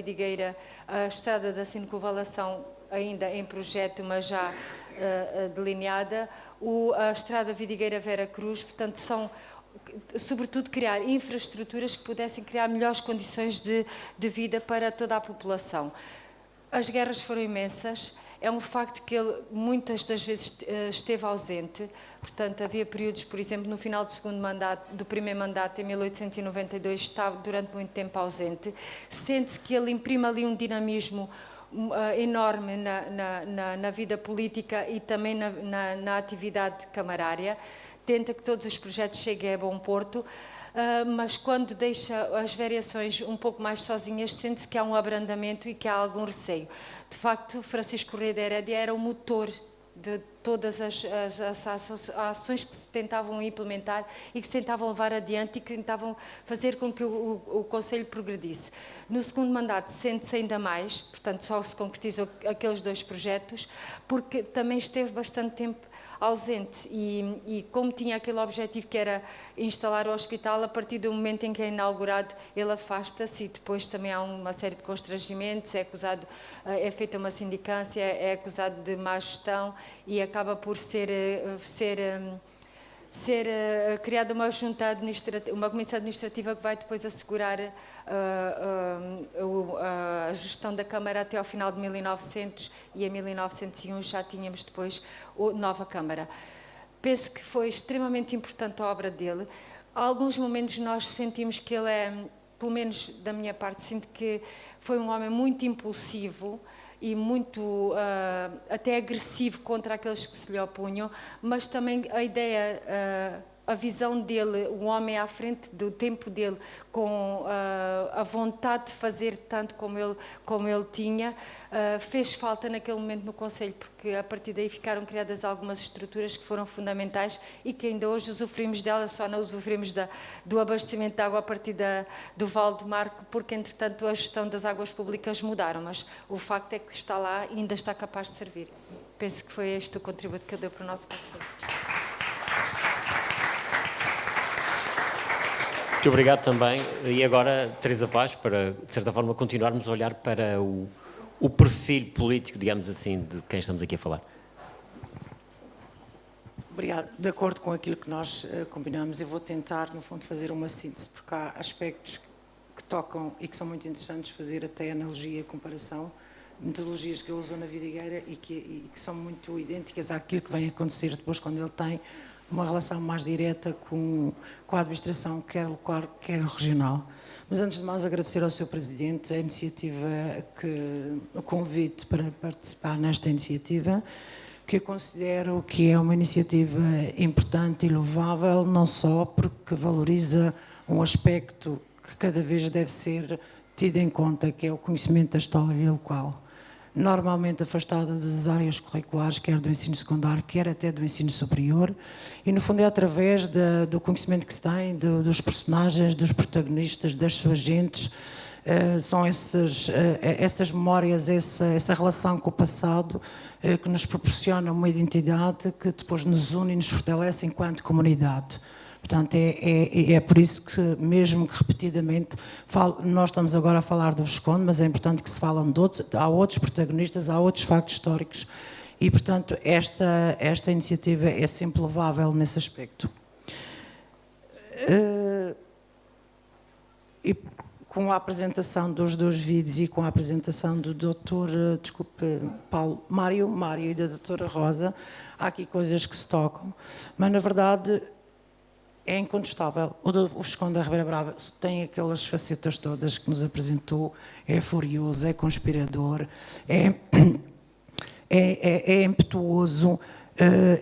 a estrada da circunvalação ainda em projeto, mas já delineada, a estrada Vidigueira-Vera Cruz. Portanto, são, sobretudo, criar infraestruturas que pudessem criar melhores condições de vida para toda a população. As guerras foram imensas. É um facto que ele muitas das vezes esteve ausente, portanto havia períodos, por exemplo, no final do primeiro mandato, em 1892, estava durante muito tempo ausente. Sente-se que ele imprime ali um dinamismo enorme na vida política e também na atividade camarária. Tenta que todos os projetos cheguem a bom porto, mas quando deixa as variações um pouco mais sozinhas, sente-se que há um abrandamento e que há algum receio. De facto, Francisco Correia de Herédia era o motor de todas as ações que se tentavam implementar e que se tentavam levar adiante e que tentavam fazer com que o Conselho progredisse. No segundo mandato sente-se ainda mais, portanto só se concretizou aqueles 2 projetos, porque também esteve bastante tempo ausente e como tinha aquele objetivo que era instalar o hospital, a partir do momento em que é inaugurado ele afasta-se e depois também há uma série de constrangimentos, é feita uma sindicância, é acusado de má gestão e acaba por ser criada uma junta administrativa, uma comissão administrativa que vai depois assegurar a gestão da Câmara até ao final de 1900 e em 1901 já tínhamos depois a nova Câmara. Penso que foi extremamente importante a obra dele. Há alguns momentos nós sentimos que ele pelo menos da minha parte, sinto que foi um homem muito impulsivo e muito até agressivo contra aqueles que se lhe opunham, mas também a ideia, a visão dele, o homem à frente do tempo dele, com a vontade de fazer tanto como ele tinha, fez falta naquele momento no Conselho, porque a partir daí ficaram criadas algumas estruturas que foram fundamentais e que ainda hoje usufruímos delas, só não usufruímos do abastecimento de água a partir do Vale do Marco, porque entretanto a gestão das águas públicas mudaram, mas o facto é que está lá e ainda está capaz de servir. Penso que foi este o contributo que eu dei para o nosso Conselho. Muito obrigado também. E agora, Teresa Paz, para, de certa forma, continuarmos a olhar para o perfil político, digamos assim, de quem estamos aqui a falar. Obrigada. De acordo com aquilo que nós combinamos, eu vou tentar, no fundo, fazer uma síntese, porque há aspectos que tocam e que são muito interessantes fazer até analogia, comparação, metodologias que ele usou na Vidigueira e que são muito idênticas àquilo que vai acontecer depois quando ele tem uma relação mais direta com a administração, quer local, quer regional. Mas antes de mais agradecer ao Sr. Presidente a iniciativa, o convite para participar nesta iniciativa, que eu considero que é uma iniciativa importante e louvável, não só porque valoriza um aspecto que cada vez deve ser tido em conta, que é o conhecimento da história local, normalmente afastada das áreas curriculares, quer do ensino secundário, quer até do ensino superior, e no fundo é através do conhecimento que se tem, dos personagens, dos protagonistas, das suas gentes, são essas memórias, essa relação com o passado que nos proporciona uma identidade que depois nos une e nos fortalece enquanto comunidade. Portanto, é por isso que, mesmo que repetidamente, nós estamos agora a falar do Visconde, mas é importante que se falam de outros, há outros protagonistas, há outros factos históricos e, portanto, esta iniciativa é sempre louvável nesse aspecto. E com a apresentação dos 2 vídeos e com a apresentação do Dr. Mário e da Dra. Rosa, há aqui coisas que se tocam, mas, na verdade, é incontestável. O Visconde da Ribeira Brava tem aquelas facetas todas que nos apresentou, é furioso, é conspirador, é impetuoso,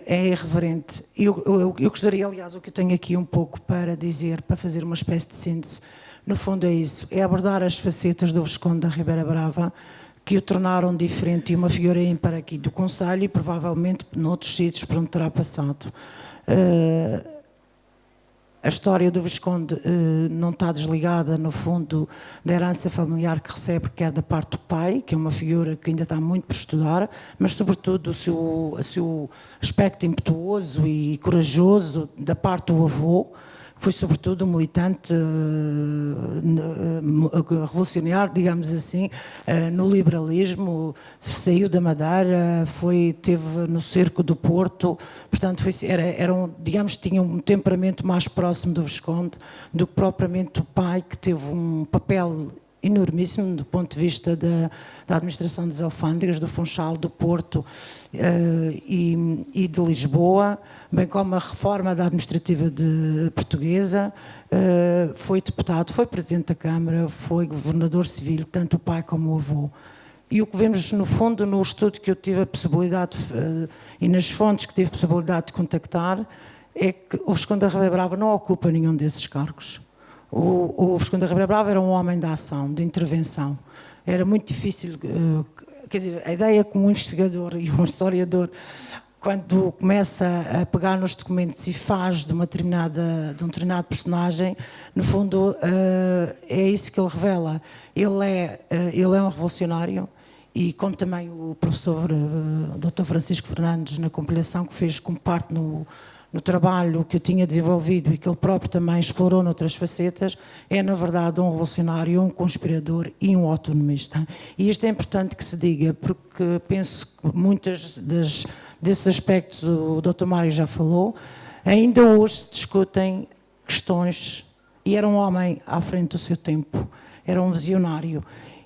é irreverente. Eu gostaria, aliás, o que eu tenho aqui um pouco para dizer, para fazer uma espécie de síntese, no fundo é isso, é abordar as facetas do Visconde da Ribeira Brava que o tornaram diferente e uma figura ímpar aqui do Conselho e provavelmente noutros sítios por onde terá passado. A história do Visconde não está desligada, no fundo, da herança familiar que recebe, quer da parte do pai, que é uma figura que ainda está muito por estudar, mas, sobretudo, o seu aspecto impetuoso e corajoso da parte do avô. Foi, sobretudo, um militante revolucionário, digamos assim, no liberalismo, saiu da Madeira, teve no cerco do Porto, portanto, digamos, tinha um temperamento mais próximo do Visconde do que propriamente o pai, que teve um papel enormíssimo do ponto de vista da administração das alfândegas, do Funchal, do Porto e de Lisboa, bem como a reforma da administrativa portuguesa, foi deputado, foi presidente da Câmara, foi governador civil, tanto o pai como o avô. E o que vemos, no fundo, no estudo que eu tive a possibilidade, e nas fontes que tive a possibilidade de contactar, é que o Visconde da Ribeira Brava não ocupa nenhum desses cargos. O Visconde da Ribeira Brava era um homem de ação, de intervenção. Era muito difícil quer dizer, a ideia que um investigador e um historiador, quando começa a pegar nos documentos e faz de um determinado personagem, no fundo é isso que ele revela. Ele é um revolucionário, e como também o professor Dr. Francisco Fernandes, na compilação que fez como parte no trabalho que eu tinha desenvolvido e que ele próprio também explorou noutras facetas, é na verdade um revolucionário, um conspirador e um autonomista. E isto é importante que se diga, porque penso que muitos desses aspectos o Dr. Mário já falou, ainda hoje se discutem questões, e era um homem à frente do seu tempo, era um visionário.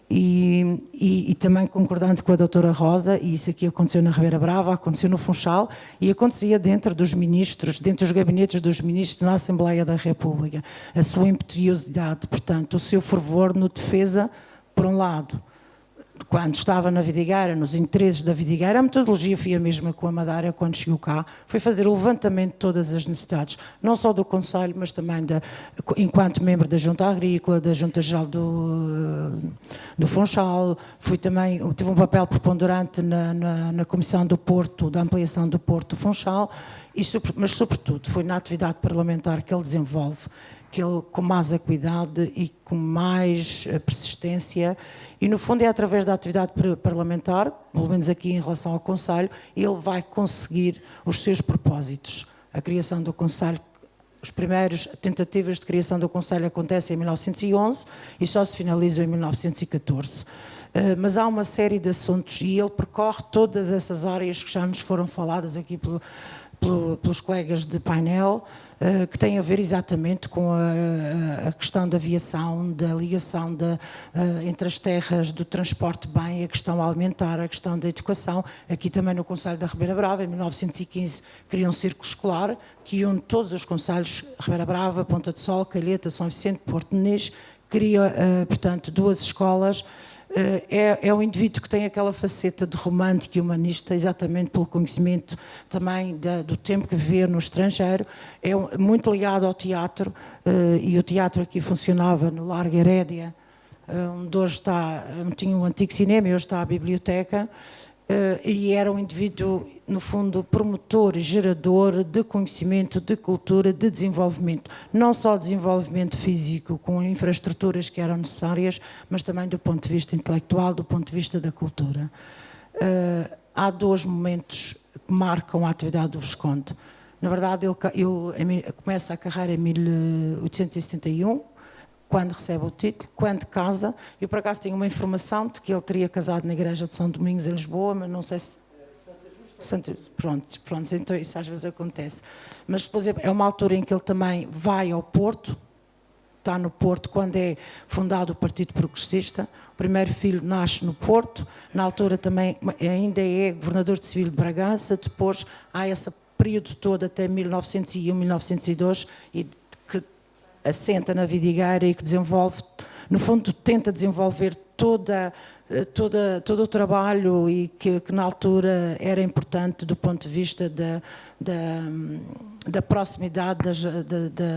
E também concordando com a doutora Rosa, e isso aqui aconteceu na Ribeira Brava, aconteceu no Funchal e acontecia dentro dos ministros, dentro dos gabinetes dos ministros na Assembleia da República. A sua impetuosidade, portanto, o seu fervor no defesa, por um lado, quando estava na Vidigueira, nos interesses da Vidigueira, a metodologia foi a mesma com a Madeira quando chegou cá, foi fazer o levantamento de todas as necessidades, não só do Conselho, mas também enquanto membro da Junta Agrícola, da Junta Geral do Funchal, teve um papel preponderante na Comissão do Porto, da ampliação do Porto do Funchal, mas sobretudo foi na atividade parlamentar que ele desenvolve, que ele com mais acuidade e com mais persistência, e no fundo é através da atividade parlamentar, pelo menos aqui em relação ao Conselho, ele vai conseguir os seus propósitos. A criação do Conselho, as primeiras tentativas de criação do Conselho acontecem em 1911 e só se finalizam em 1914. Mas há uma série de assuntos e ele percorre todas essas áreas que já nos foram faladas aqui pelos colegas de painel, que têm a ver exatamente com a questão da aviação, da ligação entre as terras, do transporte bem, a questão alimentar, a questão da educação. Aqui também no Conselho da Ribeira Brava, em 1915, cria um círculo escolar que une todos os concelhos, Ribeira Brava, Ponta de Sol, Calheta, São Vicente, Porto Muniz, cria, portanto, 2 escolas. É um indivíduo que tem aquela faceta de romântico e humanista, exatamente pelo conhecimento também do tempo que viveu no estrangeiro. É muito ligado ao teatro, e o teatro aqui funcionava no Largo Herédia, onde hoje tinha um antigo cinema e hoje está a biblioteca. E era um indivíduo, no fundo, promotor, gerador de conhecimento, de cultura, de desenvolvimento. Não só desenvolvimento físico, com infraestruturas que eram necessárias, mas também do ponto de vista intelectual, do ponto de vista da cultura. Há 2 momentos que marcam a atividade do Visconde. Na verdade, ele começa a carreira em 1871, quando recebe o título, quando casa. Eu, por acaso, tenho uma informação de que ele teria casado na igreja de São Domingos, em Lisboa, mas não sei se... Pronto, então isso às vezes acontece. Mas depois é uma altura em que ele também vai ao Porto, está no Porto quando é fundado o Partido Progressista. O primeiro filho nasce no Porto, na altura também ainda é governador de Civil de Bragança, depois há esse período todo até 1901, 1902, e assenta na Vidigueira e que desenvolve, no fundo tenta desenvolver todo o trabalho e que na altura era importante do ponto de vista da proximidade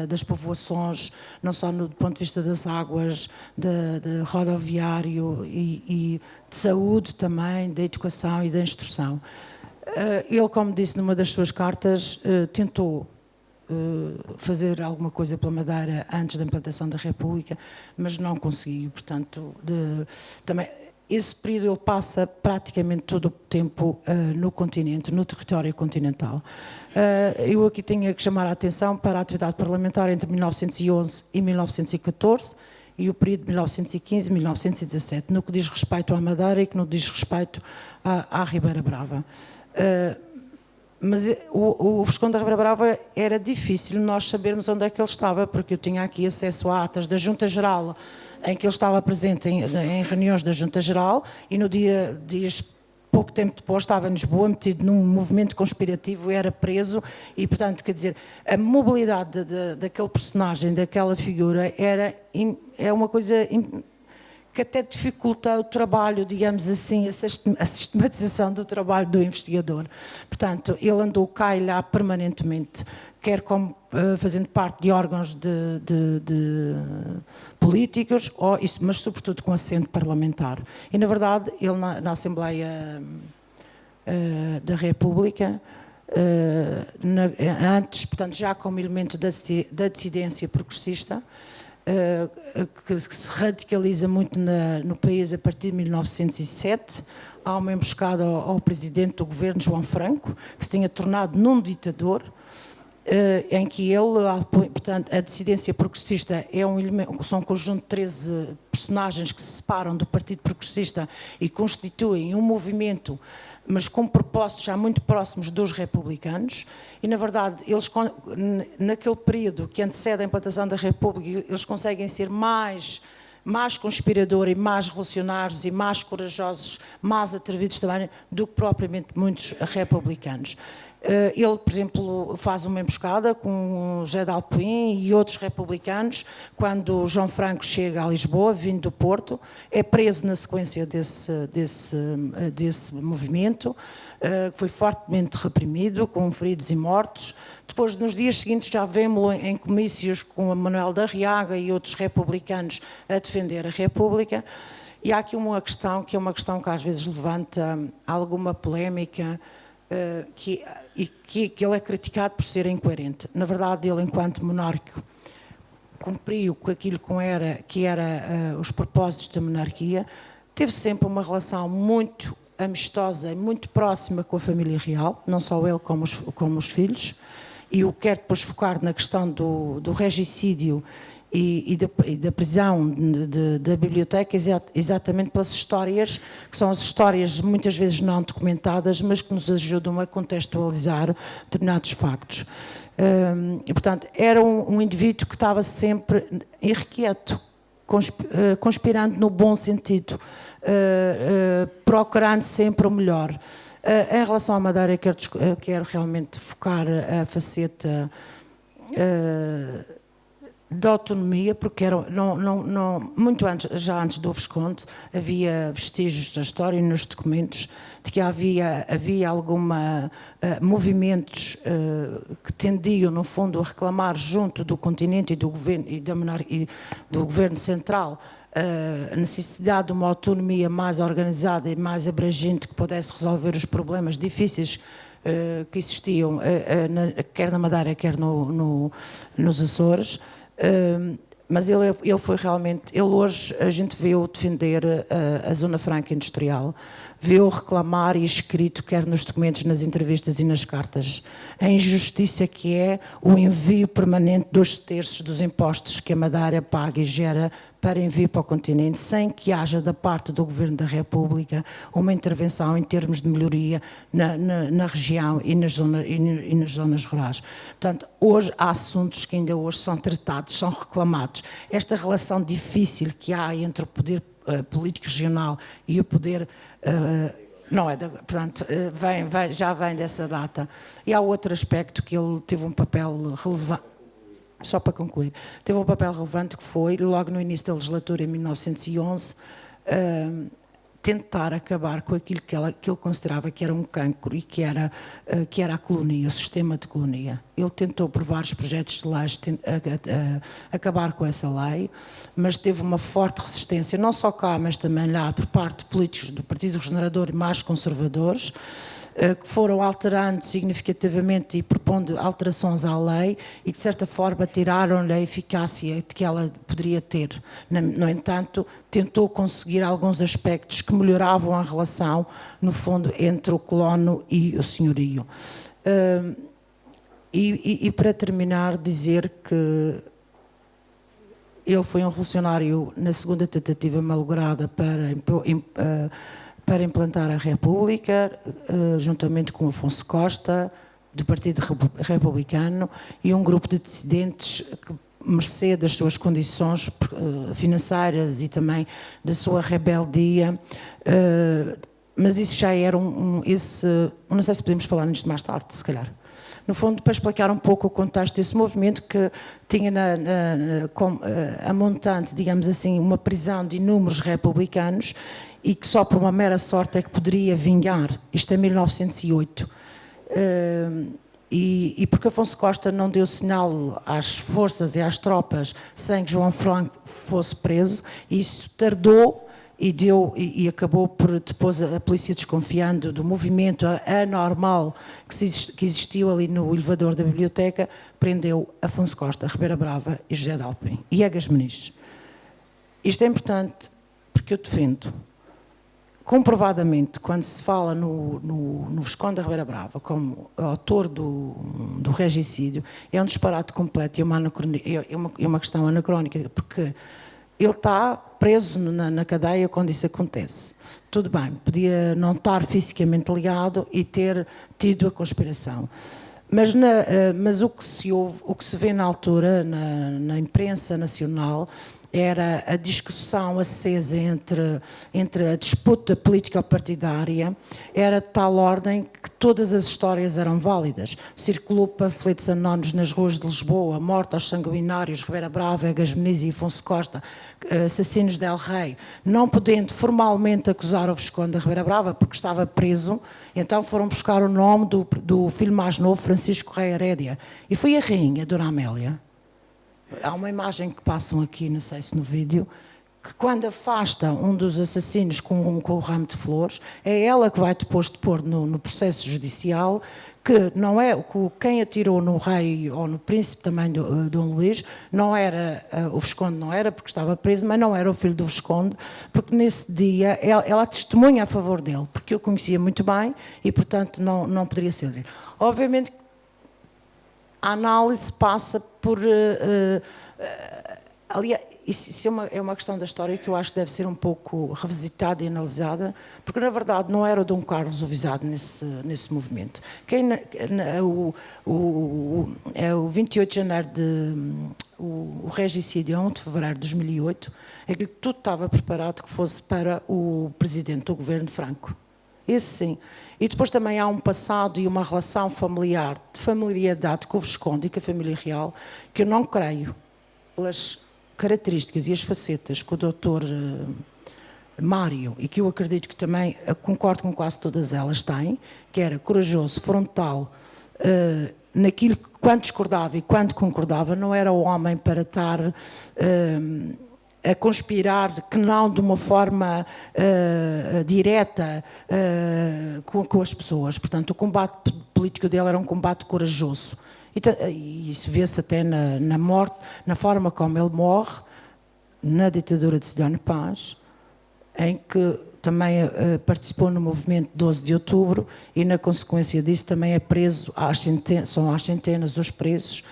das povoações, não só do ponto de vista das águas, de rodoviário e de saúde também, da educação e da instrução. Ele, como disse numa das suas cartas, tentou fazer alguma coisa pela Madeira antes da implantação da República, mas não conseguiu. Portanto, também esse período ele passa praticamente todo o tempo no continente, no território continental. Eu aqui tenho que chamar a atenção para a atividade parlamentar entre 1911 e 1914 e o período de 1915 e 1917, no que diz respeito à Madeira e que no que diz respeito à Ribeira Brava. Mas o Visconde da Ribeira Brava era difícil nós sabermos onde é que ele estava, porque eu tinha aqui acesso a atas da Junta Geral, em que ele estava presente em reuniões da Junta Geral, e no pouco tempo depois estava em Lisboa, metido num movimento conspirativo, era preso, e portanto, quer dizer, a mobilidade daquele personagem, daquela figura, é uma coisa que até dificulta o trabalho, digamos assim, a sistematização do trabalho do investigador. Portanto, ele andou cá e lá permanentemente, quer como fazendo parte de órgãos de políticos, mas sobretudo com assento parlamentar. E, na verdade, ele na Assembleia da República, antes, portanto, já como elemento da dissidência progressista, que se radicaliza muito no país a partir de 1907, há uma emboscada ao presidente do governo, João Franco, que se tinha tornado num ditador, em que ele, portanto, a dissidência progressista são um conjunto de 13 personagens que se separam do Partido Progressista e constituem um movimento, mas com propósitos já muito próximos dos republicanos, e na verdade eles, naquele período que antecede a implantação da República, eles conseguem ser mais conspiradores e mais revolucionários e mais corajosos, mais atrevidos também do que propriamente muitos republicanos. Ele, por exemplo, faz uma emboscada com José de Alpuim e outros republicanos quando João Franco chega a Lisboa, vindo do Porto, é preso na sequência desse movimento, que foi fortemente reprimido, com feridos e mortos. Depois, nos dias seguintes, já vemos-lo em comícios com Manuel da Arriaga e outros republicanos a defender a República. E há aqui uma questão que é uma questão que às vezes levanta alguma polémica, que ele é criticado por ser incoerente. Na verdade, ele, enquanto monarca, cumpriu com aquilo que era os propósitos da monarquia, teve sempre uma relação muito amistosa e muito próxima com a família real, não só ele como os filhos, e o quero depois focar na questão do regicídio e da prisão da biblioteca, exatamente pelas histórias, que são as histórias muitas vezes não documentadas, mas que nos ajudam a contextualizar determinados factos. E, portanto, era um indivíduo que estava sempre irrequieto, conspirando no bom sentido, procurando sempre o melhor. Em relação à Madeira, quero realmente focar a faceta da autonomia, porque muito antes, já antes do Visconde, havia vestígios da história e nos documentos de que havia alguma movimentos que tendiam, no fundo, a reclamar junto do continente e do governo e do governo central a necessidade de uma autonomia mais organizada e mais abrangente que pudesse resolver os problemas difíceis que existiam, quer na Madeira, quer nos Açores. Mas ele foi realmente, ele hoje a gente vê-o defender a Zona Franca Industrial, vê-o reclamar e escrito, quer nos documentos, nas entrevistas e nas cartas, a injustiça que é o envio permanente de 2/3 dos impostos que a Madeira paga e gera para envio para o continente, sem que haja da parte do Governo da República uma intervenção em termos de melhoria na região e nas zonas rurais. Portanto, hoje há assuntos que ainda hoje são tratados, são reclamados. Esta relação difícil que há entre o poder político regional e o poder... não é, portanto, já vem dessa data. E há outro aspecto que ele teve um papel relevante. Só para concluir, teve um papel relevante que foi, logo no início da legislatura, em 1911, tentar acabar com aquilo que ele considerava que era um cancro e que era a colonia, o sistema de colonia. Ele tentou, por vários projetos de leis, acabar com essa lei, mas teve uma forte resistência, não só cá, mas também lá, por parte de políticos do Partido Regenerador e mais conservadores, que foram alterando significativamente e propondo alterações à lei e, de certa forma, tiraram-lhe a eficácia que ela poderia ter. No entanto, tentou conseguir alguns aspectos que melhoravam a relação, no fundo, entre o colono e o senhorio. E para terminar, dizer que ele foi um revolucionário na segunda tentativa malograda para implantar a República, juntamente com Afonso Costa, do Partido Republicano, e um grupo de dissidentes que, mercê das suas condições financeiras e também da sua rebeldia, mas isso já era não sei se podemos falar nisto mais tarde, se calhar, no fundo, para explicar um pouco o contexto desse movimento que tinha a montante, digamos assim, uma prisão de inúmeros republicanos e que só por uma mera sorte é que poderia vingar. Isto é 1908. E porque Afonso Costa não deu sinal às forças e às tropas sem que João Franco fosse preso, isso tardou e acabou por, depois, a polícia, desconfiando do movimento anormal que existiu ali no elevador da biblioteca, prendeu Afonso Costa, Ribeira Brava e José de Alpim e Egas Muniz. Isto é importante porque eu defendo, comprovadamente, quando se fala no Visconde da Ribeira Brava como autor do regicídio, é um disparate completo e uma questão anacrónica, porque ele está preso na cadeia quando isso acontece. Tudo bem, podia não estar fisicamente ligado e ter tido a conspiração. Mas o que se vê na altura, na imprensa nacional, era a discussão acesa entre a disputa político-partidária, era de tal ordem que todas as histórias eram válidas. Circulou panfletos anónimos nas ruas de Lisboa, morte aos sanguinários, Ribeira Brava, Egas Muniz e Afonso Costa, assassinos de El Rei, não podendo formalmente acusar o Visconde da Ribeira Brava porque estava preso, então foram buscar o nome do filho mais novo, Francisco Correia Herédia, e foi a rainha, Dona Amélia. Há uma imagem que passam aqui, não sei se no vídeo, que quando afasta um dos assassinos com o ramo de flores, é ela que vai depois depor no processo judicial que não é quem atirou no rei ou no príncipe também do Dom Luís, não era o Visconde, não era porque estava preso, mas não era o filho do Visconde, porque nesse dia ela testemunha a favor dele, porque eu conhecia muito bem e, portanto, não poderia ser dele. Obviamente, a análise passa por... aliás, isso é uma questão da história que eu acho que deve ser um pouco revisitada e analisada, porque, na verdade, não era o Dom Carlos o visado nesse movimento. O 28 de janeiro, o regicídio, 1 de fevereiro de 2008, é que tudo estava preparado que fosse para o presidente do governo Franco. Esse sim. E depois também há um passado e uma relação familiar, de familiaridade com o Visconde e com a família real, que eu não creio, pelas características e as facetas que o doutor Mário, e que eu acredito que também concordo com quase todas elas, tem, que era corajoso, frontal, naquilo que quando discordava e quando concordava, não era o homem para estar... a conspirar, que não de uma forma direta com as pessoas. Portanto, o combate político dele era um combate corajoso. E isso vê-se até na morte, na forma como ele morre, na ditadura de Sidónio Paz, em que também participou no movimento 12 de outubro e, na consequência disso, também é preso, são às centenas os presos,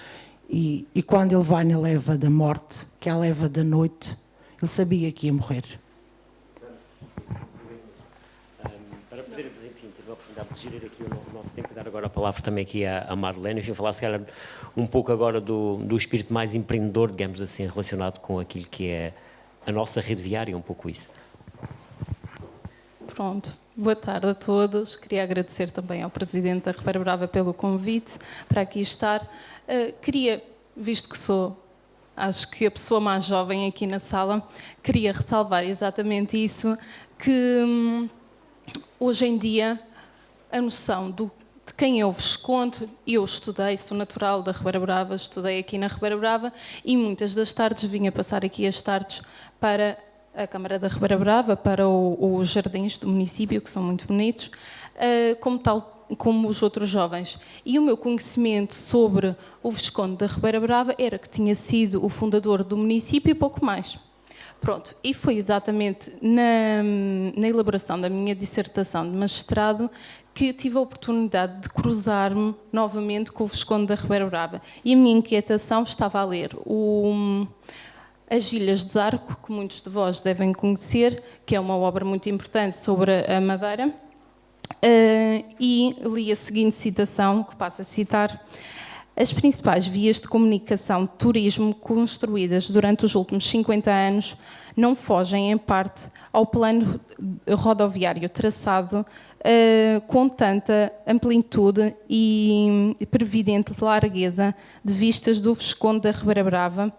e quando ele vai na leva da morte, que é a leva da noite, ele sabia que ia morrer. Para poder, enfim, ter a oportunidade de gerir aqui o nosso tempo e dar agora a palavra também aqui à Marlene, enfim, falar se calhar um pouco agora do espírito mais empreendedor, digamos assim, relacionado com aquilo que é a nossa rede viária, um pouco isso. Pronto. Boa tarde a todos. Queria agradecer também ao Presidente da Ribeira Brava pelo convite para aqui estar. Queria, visto que sou, acho que a pessoa mais jovem aqui na sala, queria ressalvar exatamente isso, que hoje em dia a noção de quem é o Visconde, eu estudei, sou natural da Ribeira Brava, estudei aqui na Ribeira Brava e muitas das tardes vinha passar aqui as tardes para a Câmara da Ribeira Brava, para os jardins do município, que são muito bonitos, como os outros jovens. E o meu conhecimento sobre o Visconde da Ribeira Brava era que tinha sido o fundador do município e pouco mais. Pronto, e foi exatamente na elaboração da minha dissertação de magistrado que tive a oportunidade de cruzar-me novamente com o Visconde da Ribeira Brava. E a minha inquietação estava a ler As Ilhas de Zarco, que muitos de vós devem conhecer, que é uma obra muito importante sobre a Madeira, e li a seguinte citação, que passo a citar: As principais vias de comunicação de turismo construídas durante os últimos 50 anos não fogem, em parte, ao plano rodoviário traçado com tanta amplitude e previdente largueza de vistas do Visconde da Ribeira Brava,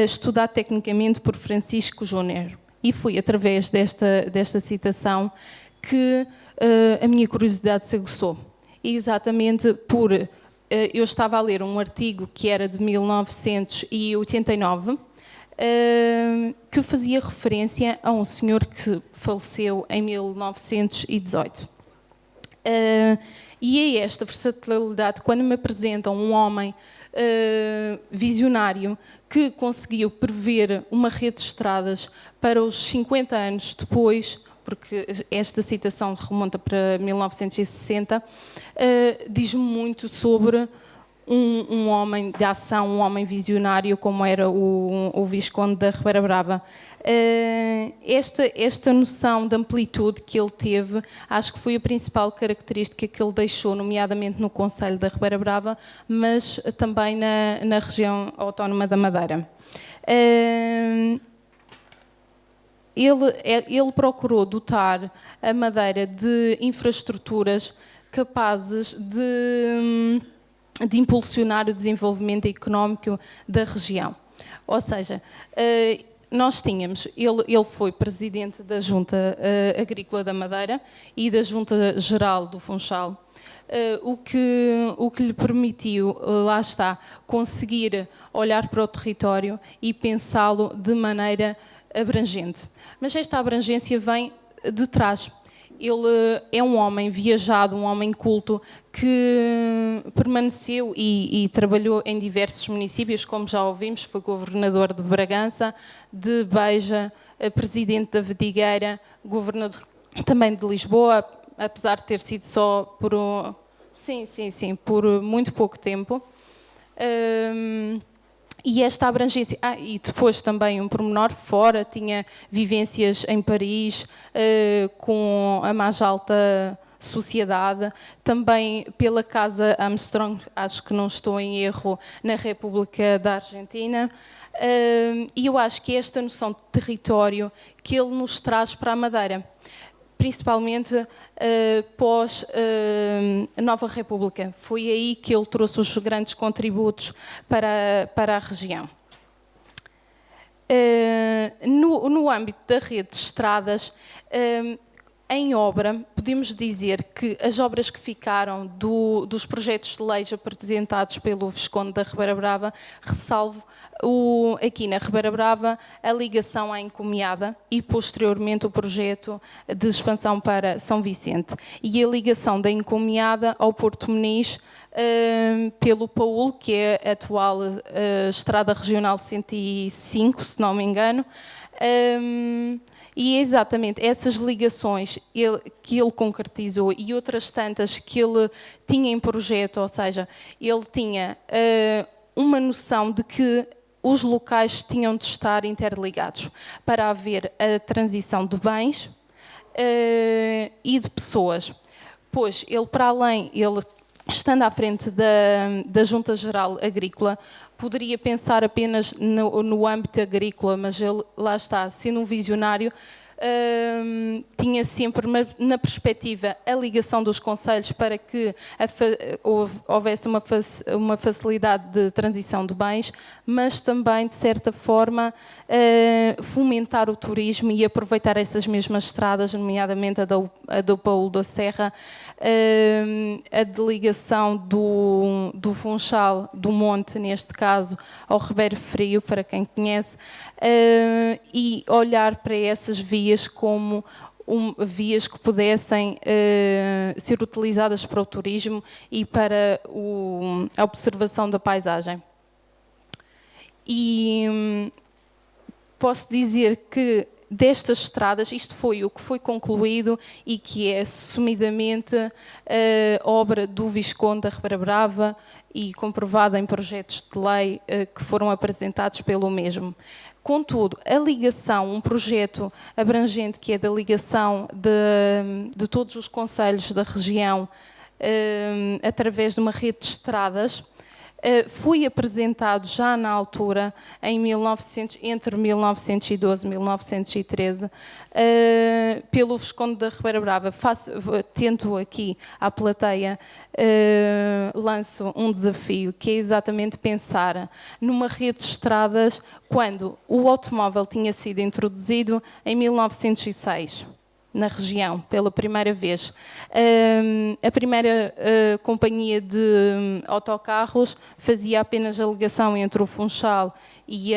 estudado tecnicamente por Francisco Júnior. E foi através desta citação que a minha curiosidade se aguçou. Exatamente por... eu estava a ler um artigo que era de 1989, que fazia referência a um senhor que faleceu em 1918. E é esta versatilidade, quando me apresentam um homem visionário que conseguiu prever uma rede de estradas para os 50 anos depois, porque esta citação remonta para 1960, diz-me muito sobre um homem de ação, um homem visionário como era o Visconde da Ribeira Brava. Esta noção de amplitude que ele teve, acho que foi a principal característica que ele deixou, nomeadamente no Concelho da Ribeira Brava, mas também na região autónoma da Madeira. Ele procurou dotar a Madeira de infraestruturas capazes de impulsionar o desenvolvimento económico da região. Ou seja, nós tínhamos, ele foi presidente da Junta Agrícola da Madeira e da Junta Geral do Funchal, o que lhe permitiu, lá está, conseguir olhar para o território e pensá-lo de maneira abrangente. Mas esta abrangência vem de trás. Ele é um homem viajado, um homem culto, que permaneceu e trabalhou em diversos municípios, como já ouvimos, foi governador de Bragança, de Beja, presidente da Vidigueira, governador também de Lisboa, apesar de ter sido só por por muito pouco tempo. E esta abrangência, e depois também um pormenor fora, tinha vivências em Paris com a mais alta sociedade, também pela Casa Armstrong, acho que não estou em erro, na República da Argentina. E eu acho que é esta noção de território que ele nos traz para a Madeira, principalmente pós Nova República. Foi aí que ele trouxe os grandes contributos para a região. No âmbito da rede de estradas, em obra, podemos dizer que as obras que ficaram dos projetos de leis apresentados pelo Visconde da Ribeira Brava, ressalvo aqui na Ribeira Brava a ligação à Encomiada e posteriormente o projeto de expansão para São Vicente e a ligação da Encomiada ao Porto Meniz pelo Paúl, que é a atual Estrada Regional 105, se não me engano. E é exatamente essas ligações que ele concretizou e outras tantas que ele tinha em projeto, ou seja, ele tinha uma noção de que os locais tinham de estar interligados para haver a transição de bens e de pessoas. Pois ele, para além, estando à frente da Junta Geral Agrícola, poderia pensar apenas no âmbito agrícola, mas ele, lá está, sendo um visionário, tinha sempre na perspectiva a ligação dos concelhos para que houvesse uma facilidade de transição de bens, mas também, de certa forma, fomentar o turismo e aproveitar essas mesmas estradas, nomeadamente a do Paúl da Serra, a delegação do Funchal, do Monte, neste caso, ao Ribeiro Frio, para quem conhece, e olhar para essas vias como vias que pudessem ser utilizadas para o turismo e para a observação da paisagem. E posso dizer que destas estradas, isto foi o que foi concluído e que é assumidamente obra do Visconde da Ribeira Brava e comprovada em projetos de lei que foram apresentados pelo mesmo. Contudo, a ligação, um projeto abrangente que é da ligação de todos os concelhos da região através de uma rede de estradas, Foi apresentado já na altura, entre 1912 e 1913, pelo Visconde da Ribeira Brava. Tento aqui à plateia, lanço um desafio, que é exatamente pensar numa rede de estradas quando o automóvel tinha sido introduzido em 1906. Na região, pela primeira vez. A primeira companhia de autocarros fazia apenas a ligação entre o Funchal e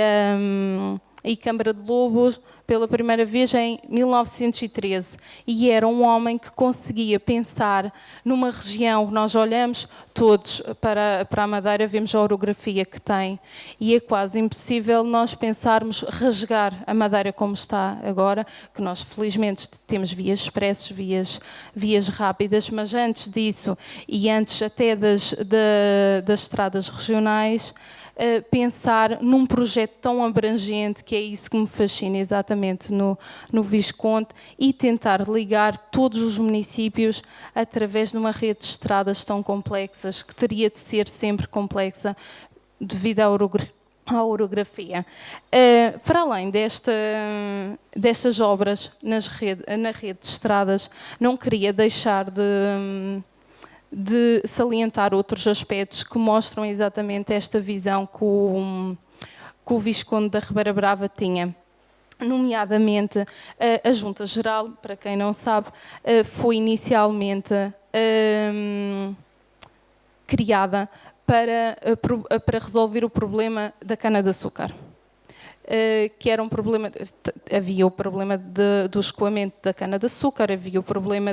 Câmara de Lobos pela primeira vez em 1913. E era um homem que conseguia pensar numa região. Nós olhamos todos para a Madeira, vemos a orografia que tem, e é quase impossível nós pensarmos rasgar a Madeira como está agora, que nós felizmente temos vias expressas, vias rápidas, mas antes disso, e antes até das estradas regionais, pensar num projeto tão abrangente, que é isso que me fascina exatamente no Visconde, e tentar ligar todos os municípios através de uma rede de estradas tão complexas, que teria de ser sempre complexa devido à orografia. Para além destas obras na rede de estradas, não queria deixar de salientar outros aspectos que mostram exatamente esta visão que o Visconde da Ribeira Brava tinha. Nomeadamente, a Junta Geral, para quem não sabe, foi inicialmente criada para resolver o problema da cana-de-açúcar. Que era um problema, havia o problema do escoamento da cana-de-açúcar, havia o problema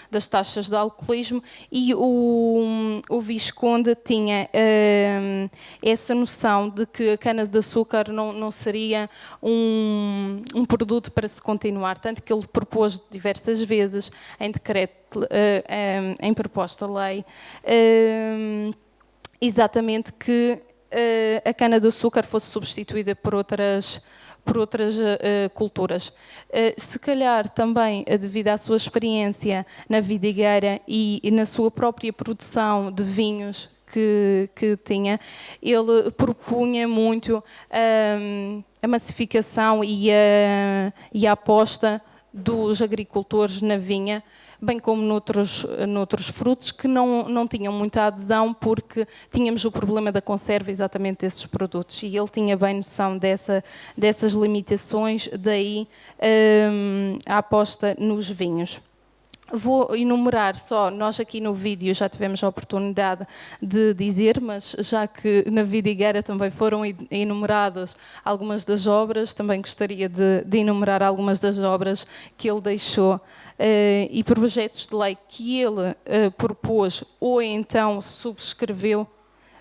das taxas de alcoolismo, e o Visconde tinha essa noção de que a cana-de-açúcar não seria um produto para se continuar, tanto que ele propôs diversas vezes em decreto, em proposta-lei, exatamente que a cana-de-açúcar fosse substituída por outras culturas. Se calhar também, devido à sua experiência na vidigueira e na sua própria produção de vinhos que tinha, ele propunha muito a massificação e a aposta dos agricultores na vinha, bem como noutros frutos que não tinham muita adesão, porque tínhamos o problema da conserva exatamente desses produtos, e ele tinha bem noção dessas limitações, daí a aposta nos vinhos. Vou enumerar só, nós aqui no vídeo já tivemos a oportunidade de dizer, mas já que na vidigueira também foram enumeradas algumas das obras, também gostaria de enumerar algumas das obras que ele deixou e projetos de lei que ele propôs ou então subscreveu.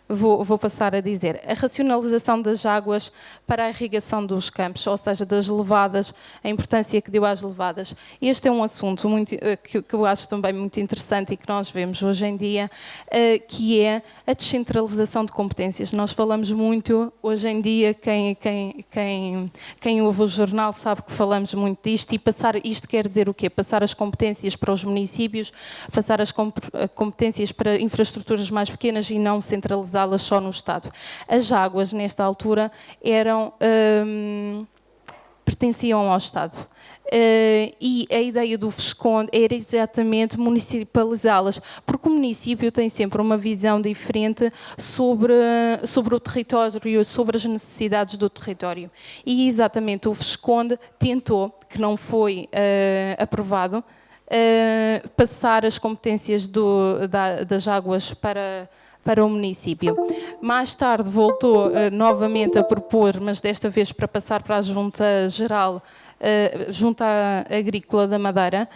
Vou passar a dizer. A racionalização das águas para a irrigação dos campos, ou seja, das levadas, a importância que deu às levadas. Este é um assunto que eu acho também muito interessante e que nós vemos hoje em dia, que é a descentralização de competências. Nós falamos muito, hoje em dia, quem ouve o jornal sabe que falamos muito disto, e isto quer dizer o quê? Passar as competências para os municípios, passar as competências para infraestruturas mais pequenas e não centralizar las só no Estado. As águas, nesta altura, pertenciam ao Estado. E a ideia do Visconde era exatamente municipalizá-las, porque o município tem sempre uma visão diferente sobre o território, sobre as necessidades do território. E exatamente o Visconde tentou, que não foi aprovado, passar as competências das águas para o município. Mais tarde voltou novamente a propor, mas desta vez para passar para a Junta Geral, Junta Agrícola da Madeira,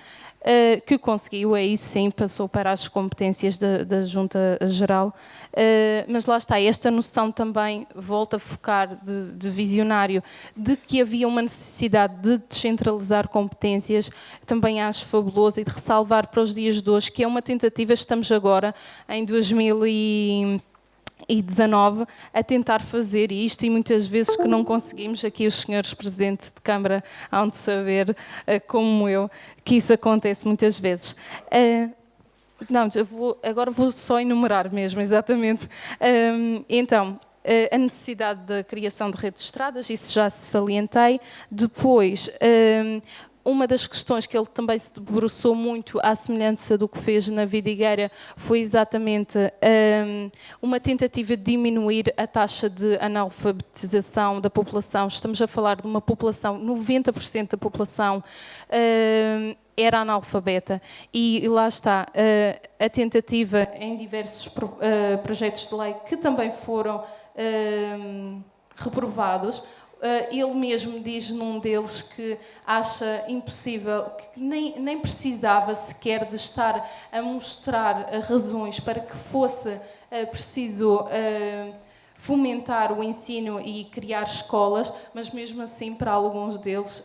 que conseguiu, aí sim passou para as competências da Junta Geral, mas lá está, esta noção também volta a focar de visionário, de que havia uma necessidade de descentralizar competências, também acho fabuloso, e de ressalvar para os dias de hoje, que é uma tentativa, estamos agora em 2019 a tentar fazer isto, e muitas vezes que não conseguimos. Aqui os senhores presidentes de Câmara hão de saber, como eu, que isso acontece muitas vezes. Não, agora vou só enumerar mesmo, exatamente. Então, a necessidade da criação de redes de estradas, isso já salientei. Depois, uma das questões que ele também se debruçou muito à semelhança do que fez na Vidigueira foi exatamente uma tentativa de diminuir a taxa de analfabetização da população. Estamos a falar de uma população, 90% da população era analfabeta, e lá está a tentativa em diversos projetos de lei que também foram reprovados. Ele mesmo diz num deles que acha impossível, que nem precisava sequer de estar a mostrar razões para que fosse preciso fomentar o ensino e criar escolas, mas mesmo assim, para alguns deles,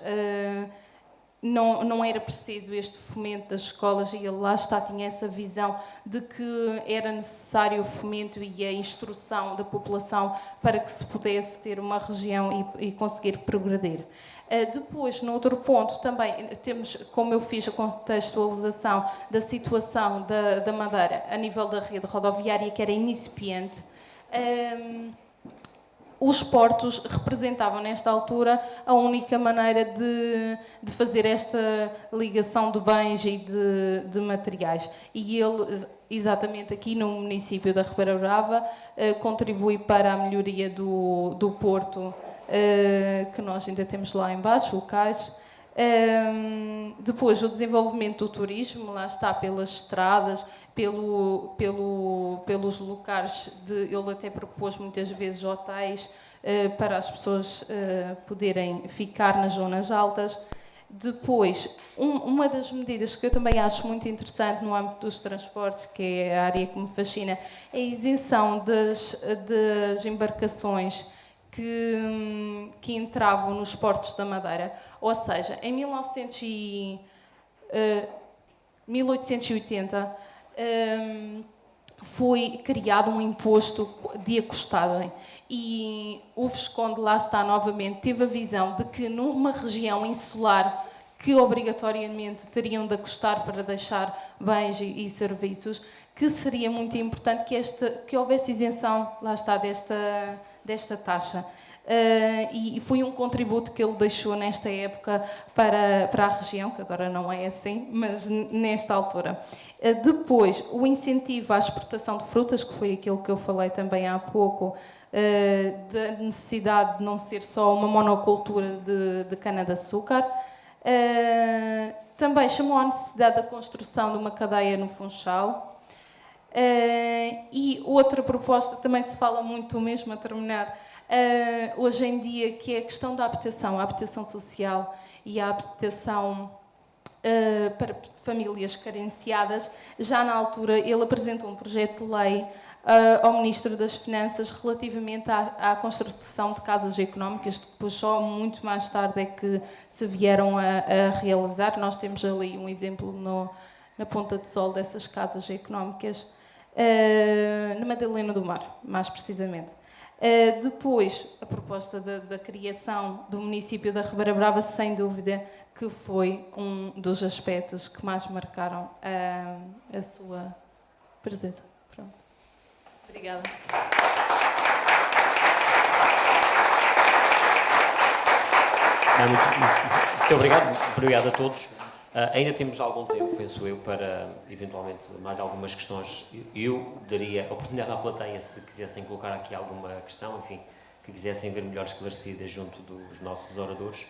não era preciso este fomento das escolas, e ele lá está, tinha essa visão de que era necessário o fomento e a instrução da população para que se pudesse ter uma região e conseguir progredir. Depois, no outro ponto, também temos, como eu fiz, a contextualização da situação da Madeira a nível da rede rodoviária, que era incipiente. Os portos representavam, nesta altura, a única maneira de fazer esta ligação de bens e de materiais. E ele, exatamente aqui no município da Ribeira Brava, contribui para a melhoria do porto, que nós ainda temos lá embaixo, o cais. Depois, o desenvolvimento do turismo, lá está, pelas estradas, pelos locais, ele até propôs muitas vezes hotéis para as pessoas poderem ficar nas zonas altas. Depois, uma das medidas que eu também acho muito interessante no âmbito dos transportes, que é a área que me fascina, é a isenção das embarcações que entravam nos portos da Madeira. Ou seja, em 1880 foi criado um imposto de acostagem, e o Visconde, lá está novamente, teve a visão de que numa região insular que obrigatoriamente teriam de acostar para deixar bens e serviços, que seria muito importante que houvesse isenção, lá está, desta taxa. E foi um contributo que ele deixou nesta época para a região, que agora não é assim, mas nesta altura. Depois, o incentivo à exportação de frutas, que foi aquilo que eu falei também há pouco, da necessidade de não ser só uma monocultura de cana-de-açúcar. Também chamou à necessidade da construção de uma cadeia no Funchal. E outra proposta, também se fala muito, mesmo a terminar, hoje em dia, que é a questão da habitação, a habitação social e a habitação para famílias carenciadas. Já na altura, ele apresentou um projeto de lei ao Ministro das Finanças relativamente à construção de casas económicas, depois só muito mais tarde é que se vieram a realizar. Nós temos ali um exemplo na Ponta de Sol dessas casas económicas, na Madalena do Mar, mais precisamente. Depois, a proposta da criação do município da Ribeira Brava, sem dúvida, que foi um dos aspectos que mais marcaram a sua presença. Pronto. Obrigada. Muito obrigado a todos. Ainda temos algum tempo, penso eu, para eventualmente mais algumas questões. Eu daria a oportunidade à plateia, se quisessem colocar aqui alguma questão, enfim, que quisessem ver melhor esclarecida junto dos nossos oradores,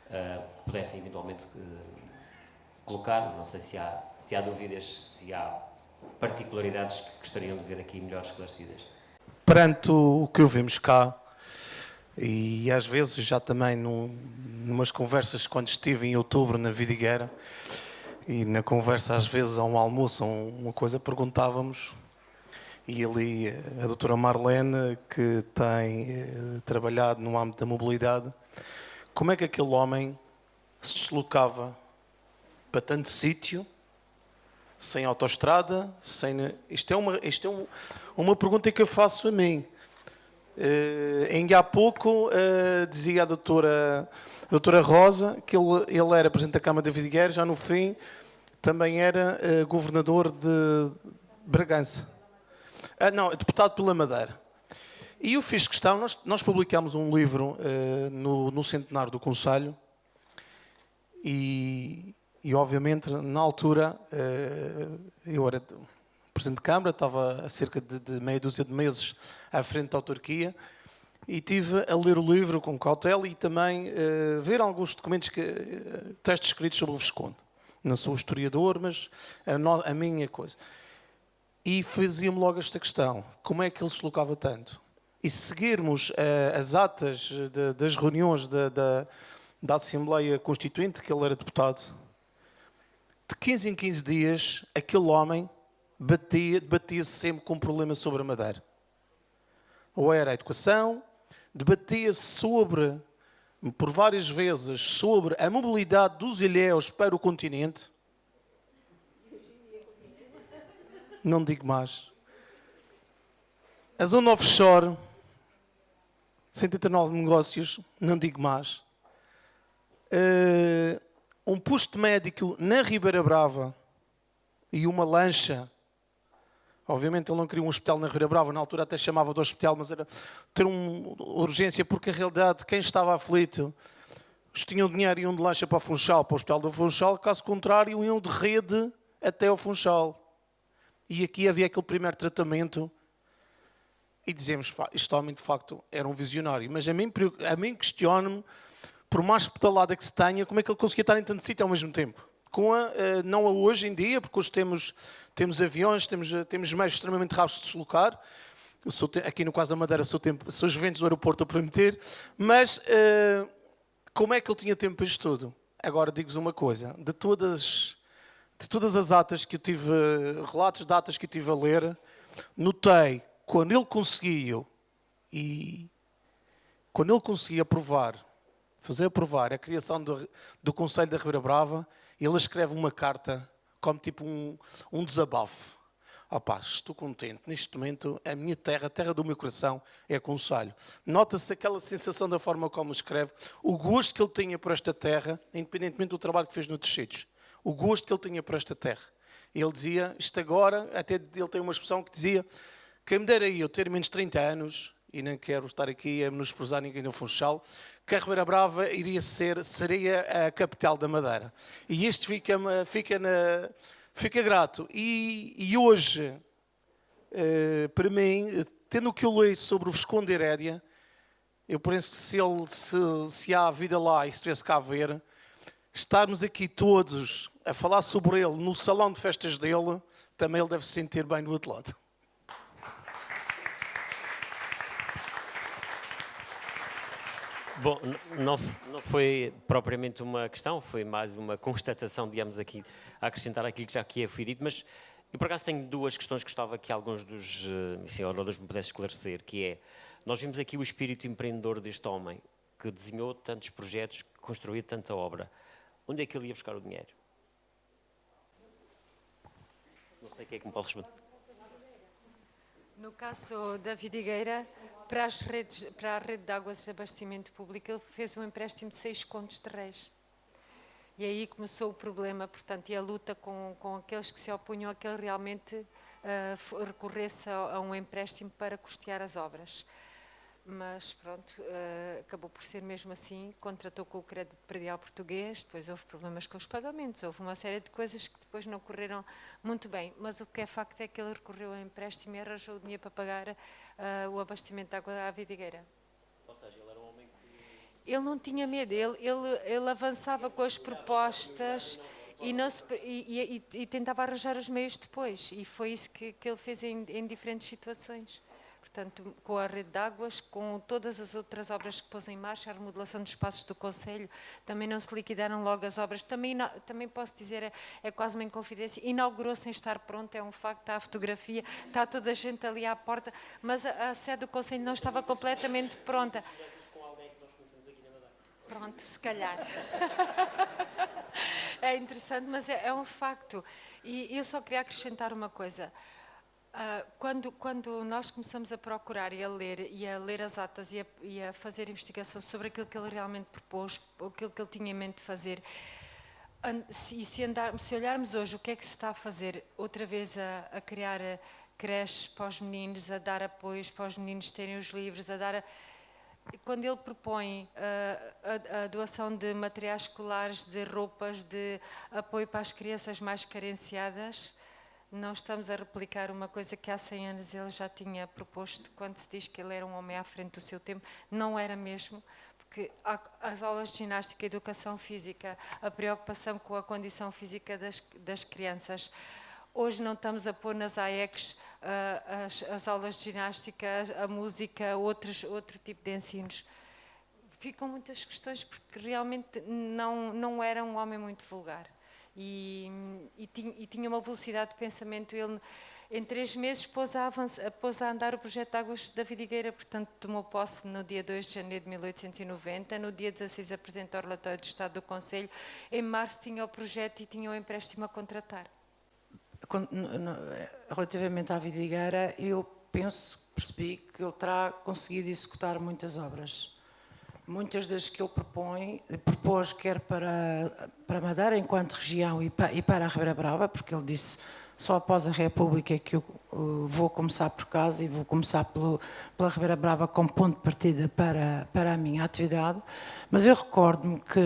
que pudessem eventualmente colocar. Não sei se há dúvidas, se há particularidades que gostariam de ver aqui melhor esclarecidas. Perante o que ouvimos cá, e às vezes já também numas conversas quando estive em outubro na Vidigueira, e na conversa às vezes a um almoço, uma coisa perguntávamos, e ali a doutora Marlene, que tem trabalhado no âmbito da mobilidade, como é que aquele homem se deslocava para tanto sítio, sem autoestrada, Isto é uma pergunta que eu faço a mim. Ainda há pouco dizia a doutora Rosa que ele era Presidente da Câmara da Vidigueira, já no fim também era governador de Bragança. Não, deputado pela Madeira. E eu fiz questão, nós publicámos um livro no centenário do Conselho e obviamente, na altura, eu era Presidente de Câmara, estava há cerca de meia dúzia de meses à frente da autarquia e tive a ler o livro com cautela e também ver alguns documentos, textos escritos sobre o Visconde. Não sou historiador, mas a minha coisa. E fazia-me logo esta questão, como é que ele se deslocava tanto? E se seguirmos as atas das reuniões da Assembleia Constituinte, que ele era deputado, de 15 em 15 dias, aquele homem debatia-se sempre com um problema sobre a Madeira. Ou era a educação, debatia-se por várias vezes, sobre a mobilidade dos ilhéus para o continente. Não digo mais. A zona offshore, 139 negócios, não digo mais. Um posto médico na Ribeira Brava e uma lancha. Obviamente ele não queria um hospital na Ribeira Brava, na altura até chamava de hospital, mas era ter uma urgência, porque a realidade, quem estava aflito, os tinham dinheiro e iam de lancha para o Funchal, para o hospital do Funchal, caso contrário iam de rede até ao Funchal. E aqui havia aquele primeiro tratamento e dizemos, pá, este homem de facto era um visionário, mas a mim questiona-me, por mais pedalada que se tenha, como é que ele conseguia estar em tanto sítio ao mesmo tempo? Não a hoje em dia, porque hoje temos aviões, temos meios extremamente rápidos de se deslocar. Aqui no caso da Madeira sou os ventos do aeroporto a prometer, mas como é que ele tinha tempo para isto tudo? Agora digo-vos uma coisa, de todas as atas que eu tive, relatos de atas que eu tive a ler, notei quando ele conseguia fazer aprovar a criação do Conselho da Ribeira Brava, ele escreve uma carta como tipo um desabafo. Pá, estou contente, neste momento a minha terra, a terra do meu coração é Conselho. Nota-se aquela sensação da forma como escreve, o gosto que ele tinha por esta terra, independentemente do trabalho que fez noutros sítios, o gosto que ele tinha por esta terra. Ele dizia, isto agora, até ele tem uma expressão que dizia, quem me dera eu ter menos de 30 anos, e não quero estar aqui a menosprezar ninguém do Funchal, que a Ribeira Brava seria a capital da Madeira. E isto fica grato. E hoje, para mim, tendo o que eu leio sobre o Visconde de Herédia, eu penso que se há vida lá e se tivesse cá a ver, estarmos aqui todos a falar sobre ele no salão de festas dele, também ele deve se sentir bem no outro lado. Bom, não foi propriamente uma questão, foi mais uma constatação, digamos aqui, a acrescentar aquilo que já aqui foi dito, mas eu por acaso tenho duas questões que gostava que alguns dos oradores me pudessem esclarecer, que é, nós vimos aqui o espírito empreendedor deste homem, que desenhou tantos projetos, que construiu tanta obra. Onde é que ele ia buscar o dinheiro? Não sei quem é que me pode responder. No caso da Vidigueira, para a rede de águas de abastecimento público, ele fez um empréstimo de 6 contos de réis. E aí começou o problema, portanto, e a luta com aqueles que se opunham a que ele realmente recorresse a um empréstimo para custear as obras. Mas pronto, acabou por ser mesmo assim, contratou com o crédito predial português, depois houve problemas com os pagamentos, houve uma série de coisas que depois não correram muito bem, mas o que é facto é que ele recorreu ao empréstimo e arranjou o dinheiro para pagar o abastecimento de água à Vidigueira. Ou seja, ele era um homem que... Ele não tinha medo, ele avançava com as propostas e tentava arranjar os meios depois, e foi isso que ele fez em diferentes situações. Portanto, com a rede de águas, com todas as outras obras que pôs em marcha, a remodelação dos espaços do Conselho, também não se liquidaram logo as obras. Também posso dizer, é quase uma inconfidência, inaugurou sem estar pronto, é um facto, está a fotografia, está toda a gente ali à porta, mas a sede do Conselho não estava completamente pronta. Pronto, se calhar. É interessante, mas é um facto. E eu só queria acrescentar uma coisa. Quando nós começamos a procurar e a ler as atas e a fazer investigação sobre aquilo que ele realmente propôs, aquilo que ele tinha em mente de fazer, se olharmos hoje o que é que se está a fazer, outra vez a criar creches para os meninos, a dar apoios para os meninos terem os livros, quando ele propõe a doação de materiais escolares, de roupas, de apoio para as crianças mais carenciadas, não estamos a replicar uma coisa que há 100 anos ele já tinha proposto. Quando se diz que ele era um homem à frente do seu tempo, não era mesmo, porque as aulas de ginástica e educação física, a preocupação com a condição física das crianças. Hoje não estamos a pôr nas AECs as aulas de ginástica, a música, outro tipo de ensinos. Ficam muitas questões porque realmente não era um homem muito vulgar. E tinha uma velocidade de pensamento. Ele, em 3 meses, pôs a andar o projeto de Águas da Vidigueira, portanto, tomou posse no dia 2 de janeiro de 1890, no dia 16 apresentou o relatório do Estado do Conselho, em março tinha o projeto e tinha o empréstimo a contratar. Relativamente à Vidigueira, eu percebi que ele terá conseguido executar muitas obras. Muitas das que ele propôs quer para Madeira, enquanto região, e para a Ribeira Brava, porque ele disse só após a República é que eu vou começar por casa e vou começar pela Ribeira Brava como ponto de partida para a minha atividade. Mas eu recordo-me que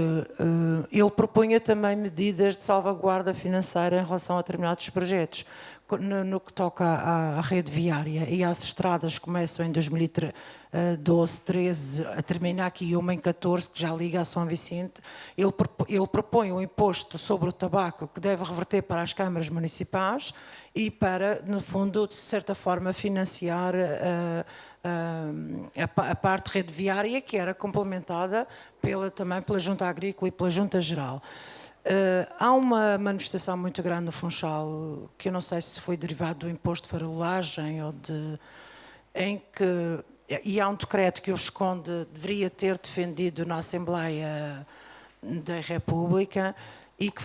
ele propunha também medidas de salvaguarda financeira em relação a determinados projetos. No que toca à rede viária e às estradas que começam em 2012, 13, a terminar aqui uma em 14, que já liga a São Vicente, ele propõe um imposto sobre o tabaco que deve reverter para as câmaras municipais e para, no fundo, de certa forma, financiar a parte rede viária, que era complementada também pela Junta Agrícola e pela Junta Geral. Há uma manifestação muito grande no Funchal, que eu não sei se foi derivado do imposto de farolagem e há um decreto que o Visconde deveria ter defendido na Assembleia da República e que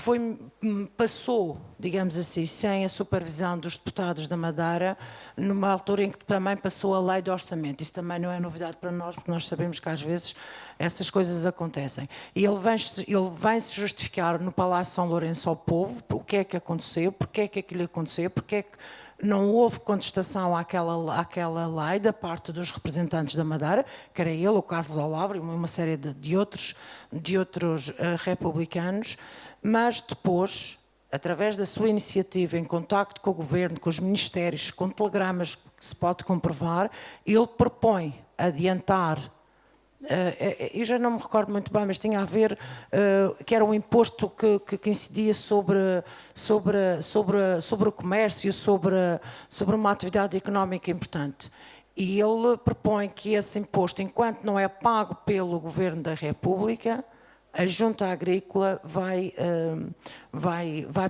passou, digamos assim, sem a supervisão dos deputados da Madeira, numa altura em que também passou a lei do orçamento. Isso também não é novidade para nós, porque nós sabemos que às vezes essas coisas acontecem. E ele vem-se justificar no Palácio São Lourenço ao povo o que é que aconteceu, porque é que aquilo aconteceu, porque é que não houve contestação àquela lei da parte dos representantes da Madeira, que era ele, o Carlos Olavo e uma série de outros republicanos, mas depois, através da sua iniciativa, em contacto com o Governo, com os ministérios, com telegramas que se pode comprovar, ele propõe adiantar, eu já não me recordo muito bem, mas tinha a ver, que era um imposto que incidia sobre o comércio, sobre uma atividade económica importante. E ele propõe que esse imposto, enquanto não é pago pelo Governo da República, a Junta Agrícola vai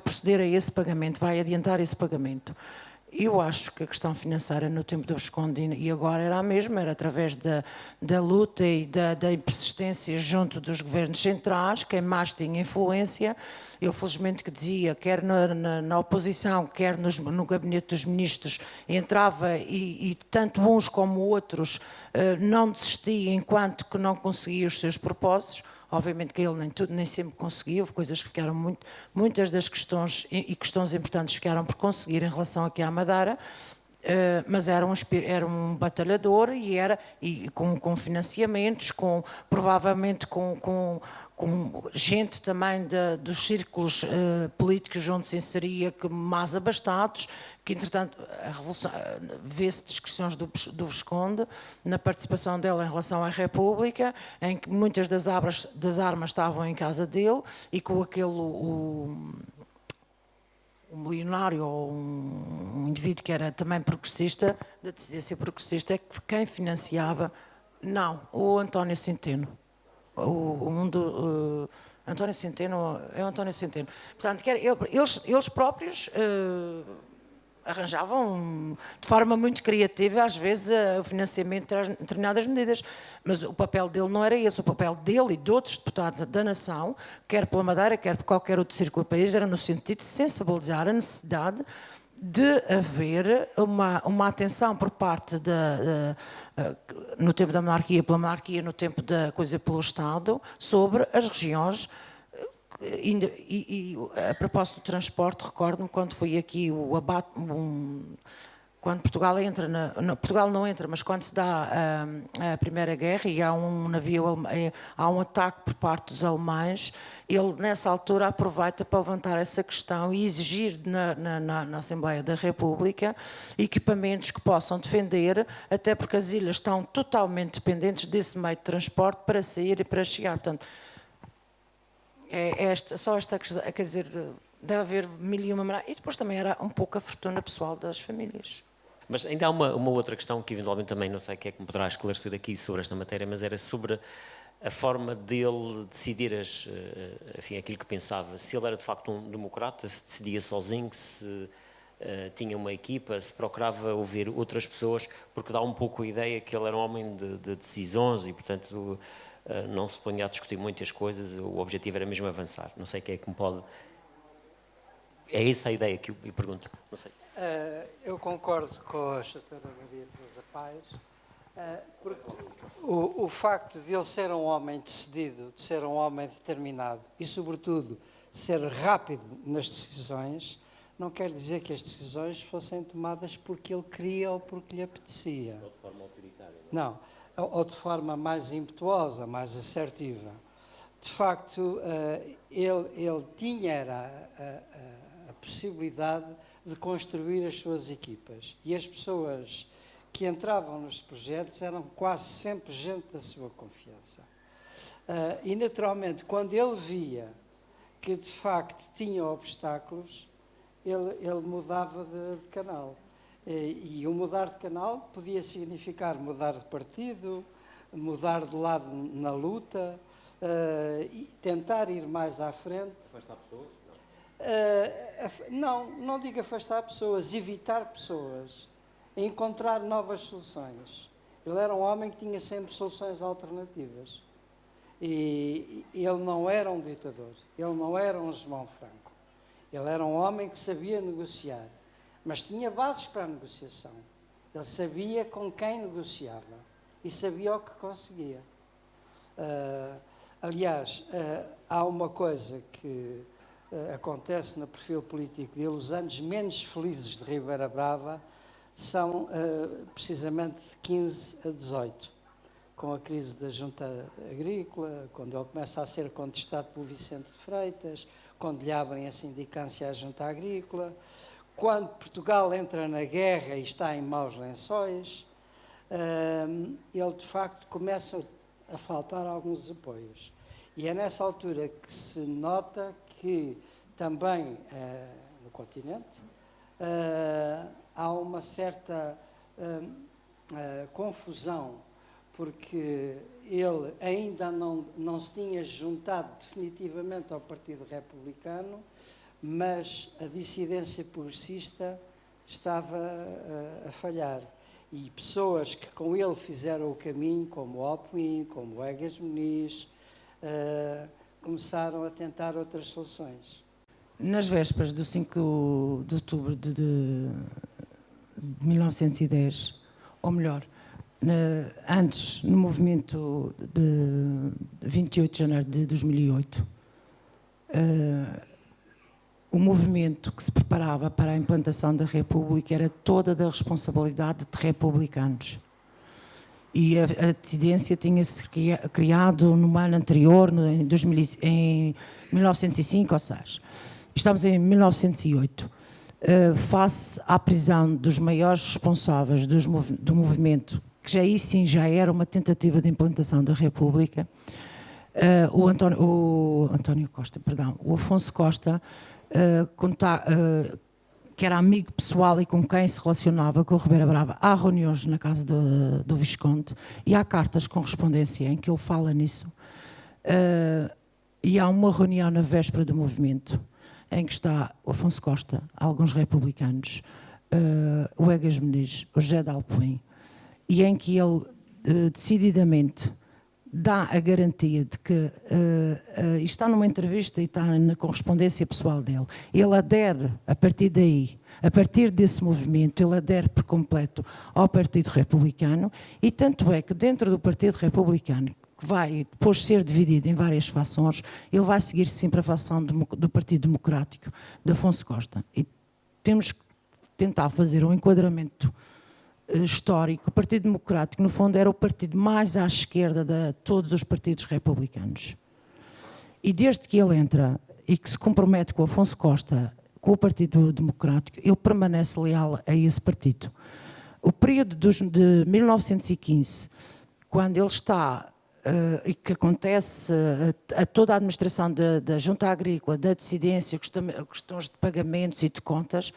proceder a esse pagamento, vai adiantar esse pagamento. Eu acho que a questão financeira no tempo do Visconde e agora era a mesma, era através da luta e da persistência junto dos governos centrais, quem mais tinha influência. Eu felizmente que dizia, quer na oposição, quer no gabinete dos ministros, entrava e tanto uns como outros não desistia enquanto que não conseguia os seus propósitos. Obviamente que ele nem sempre conseguiu, coisas que ficaram muitas das questões e questões importantes ficaram por conseguir em relação aqui à Madeira, mas era um batalhador e com financiamentos, provavelmente com gente também dos círculos políticos onde se inseria que mais abastados, que entretanto a revolução vê-se descrições do Visconde na participação dele em relação à República, em que muitas das armas estavam em casa dele e com aquele um milionário ou um indivíduo que era também progressista, da dissidência progressista, é que quem financiava, o António Centeno. António Centeno, é o António Centeno. Portanto, eles próprios arranjavam de forma muito criativa, às vezes, o financiamento de determinadas medidas. Mas o papel dele não era esse. O papel dele e de outros deputados da nação, quer pela Madeira, quer por qualquer outro círculo do país, era no sentido de sensibilizar a necessidade de haver uma atenção por parte no tempo da monarquia, pela monarquia, no tempo da coisa pelo Estado, sobre as regiões E a propósito do transporte, recordo-me quando foi aqui o abate, quando Portugal entra, Portugal não entra, mas quando se dá a Primeira Guerra e há um navio, há um ataque por parte dos alemães, ele nessa altura aproveita para levantar essa questão e exigir na Assembleia da República equipamentos que possam defender, até porque as ilhas estão totalmente dependentes desse meio de transporte para sair e para chegar. Portanto, só esta questão, quer dizer, deve haver mil e uma maneira. E depois também era um pouco a fortuna pessoal das famílias. Mas ainda há uma outra questão que eventualmente também não sei quem é que me poderá esclarecer aqui sobre esta matéria, mas era sobre a forma dele decidir enfim, aquilo que pensava. Se ele era de facto um democrata, se decidia sozinho, se tinha uma equipa, se procurava ouvir outras pessoas, porque dá um pouco a ideia que ele era um homem de decisões e, portanto, não se punha a discutir muitas coisas, o objetivo era mesmo avançar. Não sei quem é que me pode... É essa a ideia que eu pergunto, não sei. Eu concordo com a doutora Maria Teresa Paes, porque o facto de ele ser um homem decidido, de ser um homem determinado e, sobretudo, ser rápido nas decisões, não quer dizer que as decisões fossem tomadas porque ele queria ou porque lhe apetecia. Ou de forma autoritária. Não, ou de forma mais impetuosa, mais assertiva. De facto, ele tinha a possibilidade de construir as suas equipas. E as pessoas que entravam nos projetos eram quase sempre gente da sua confiança. E, naturalmente, quando ele via que, de facto, tinha obstáculos, ele mudava de canal. E o mudar de canal podia significar mudar de partido, mudar de lado na luta, e tentar ir mais à frente. Afastar pessoas? Não digo afastar pessoas, evitar pessoas, encontrar novas soluções. Ele era um homem que tinha sempre soluções alternativas. E ele não era um ditador, ele não era um João Franco. Ele era um homem que sabia negociar, mas tinha bases para a negociação. Ele sabia com quem negociava e sabia o que conseguia. Aliás, há uma coisa que acontece no perfil político dele, os anos menos felizes de Ribeira Brava são precisamente de 15 a 18, com a crise da junta agrícola, quando ele começa a ser contestado pelo Vicente de Freitas, quando lhe abrem a sindicância à junta agrícola, quando Portugal entra na guerra e está em maus lençóis, ele de facto começa a faltar alguns apoios. E é nessa altura que se nota que também no continente há uma certa confusão, porque ele ainda não se tinha juntado definitivamente ao Partido Republicano, mas a dissidência progressista estava a falhar. E pessoas que com ele fizeram o caminho, como o Alpuim, como o Egas Muniz, começaram a tentar outras soluções. Nas vésperas do 5 de outubro de 1910, ou melhor, antes, no movimento de 28 de janeiro de 2008, o movimento que se preparava para a implantação da República era toda da responsabilidade de republicanos. E a dissidência tinha-se criado no ano anterior, em 1905, ou seja, estamos em 1908. Face à prisão dos maiores responsáveis do movimento, que já aí sim já era uma tentativa de implantação da República, o Afonso Costa, que era amigo pessoal e com quem se relacionava com o Ribeira Brava, há reuniões na casa do Visconde e há cartas de correspondência em que ele fala nisso. E há uma reunião na véspera do movimento em que está o Afonso Costa, alguns republicanos, o Egas Muniz, o José de Alpuim, e em que ele decididamente dá a garantia de que está numa entrevista e está na correspondência pessoal dele. Ele adere, a partir daí, a partir desse movimento, ele adere por completo ao Partido Republicano, e tanto é que dentro do Partido Republicano, que vai depois ser dividido em várias fações, ele vai seguir sempre a fação do Partido Democrático de Afonso Costa. E temos que tentar fazer um enquadramento histórico. O Partido Democrático, no fundo, era o partido mais à esquerda de todos os partidos republicanos. E desde que ele entra e que se compromete com Afonso Costa, com o Partido Democrático, ele permanece leal a esse partido. O período de 1915, quando ele está, e que acontece a toda a administração da Junta Agrícola, da dissidência, questões de pagamentos e de contas,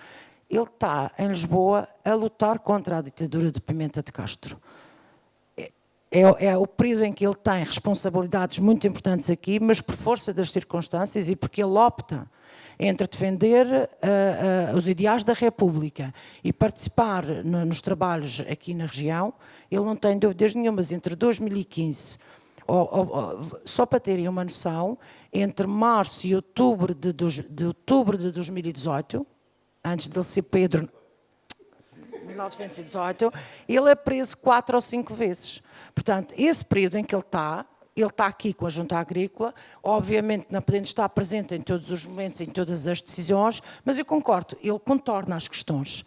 ele está em Lisboa a lutar contra a ditadura de Pimenta de Castro. É o período em que ele tem responsabilidades muito importantes aqui, mas por força das circunstâncias e porque ele opta entre defender os ideais da República e participar nos trabalhos aqui na região, ele não tem dúvidas nenhumas. Entre 2015, só para terem uma noção, entre março e outubro de 2018, antes de ele ser Pedro, 1918, ele é preso 4 ou 5 vezes. Portanto, esse período em que ele está aqui com a Junta Agrícola, obviamente não podendo estar presente em todos os momentos, em todas as decisões, mas eu concordo, ele contorna as questões,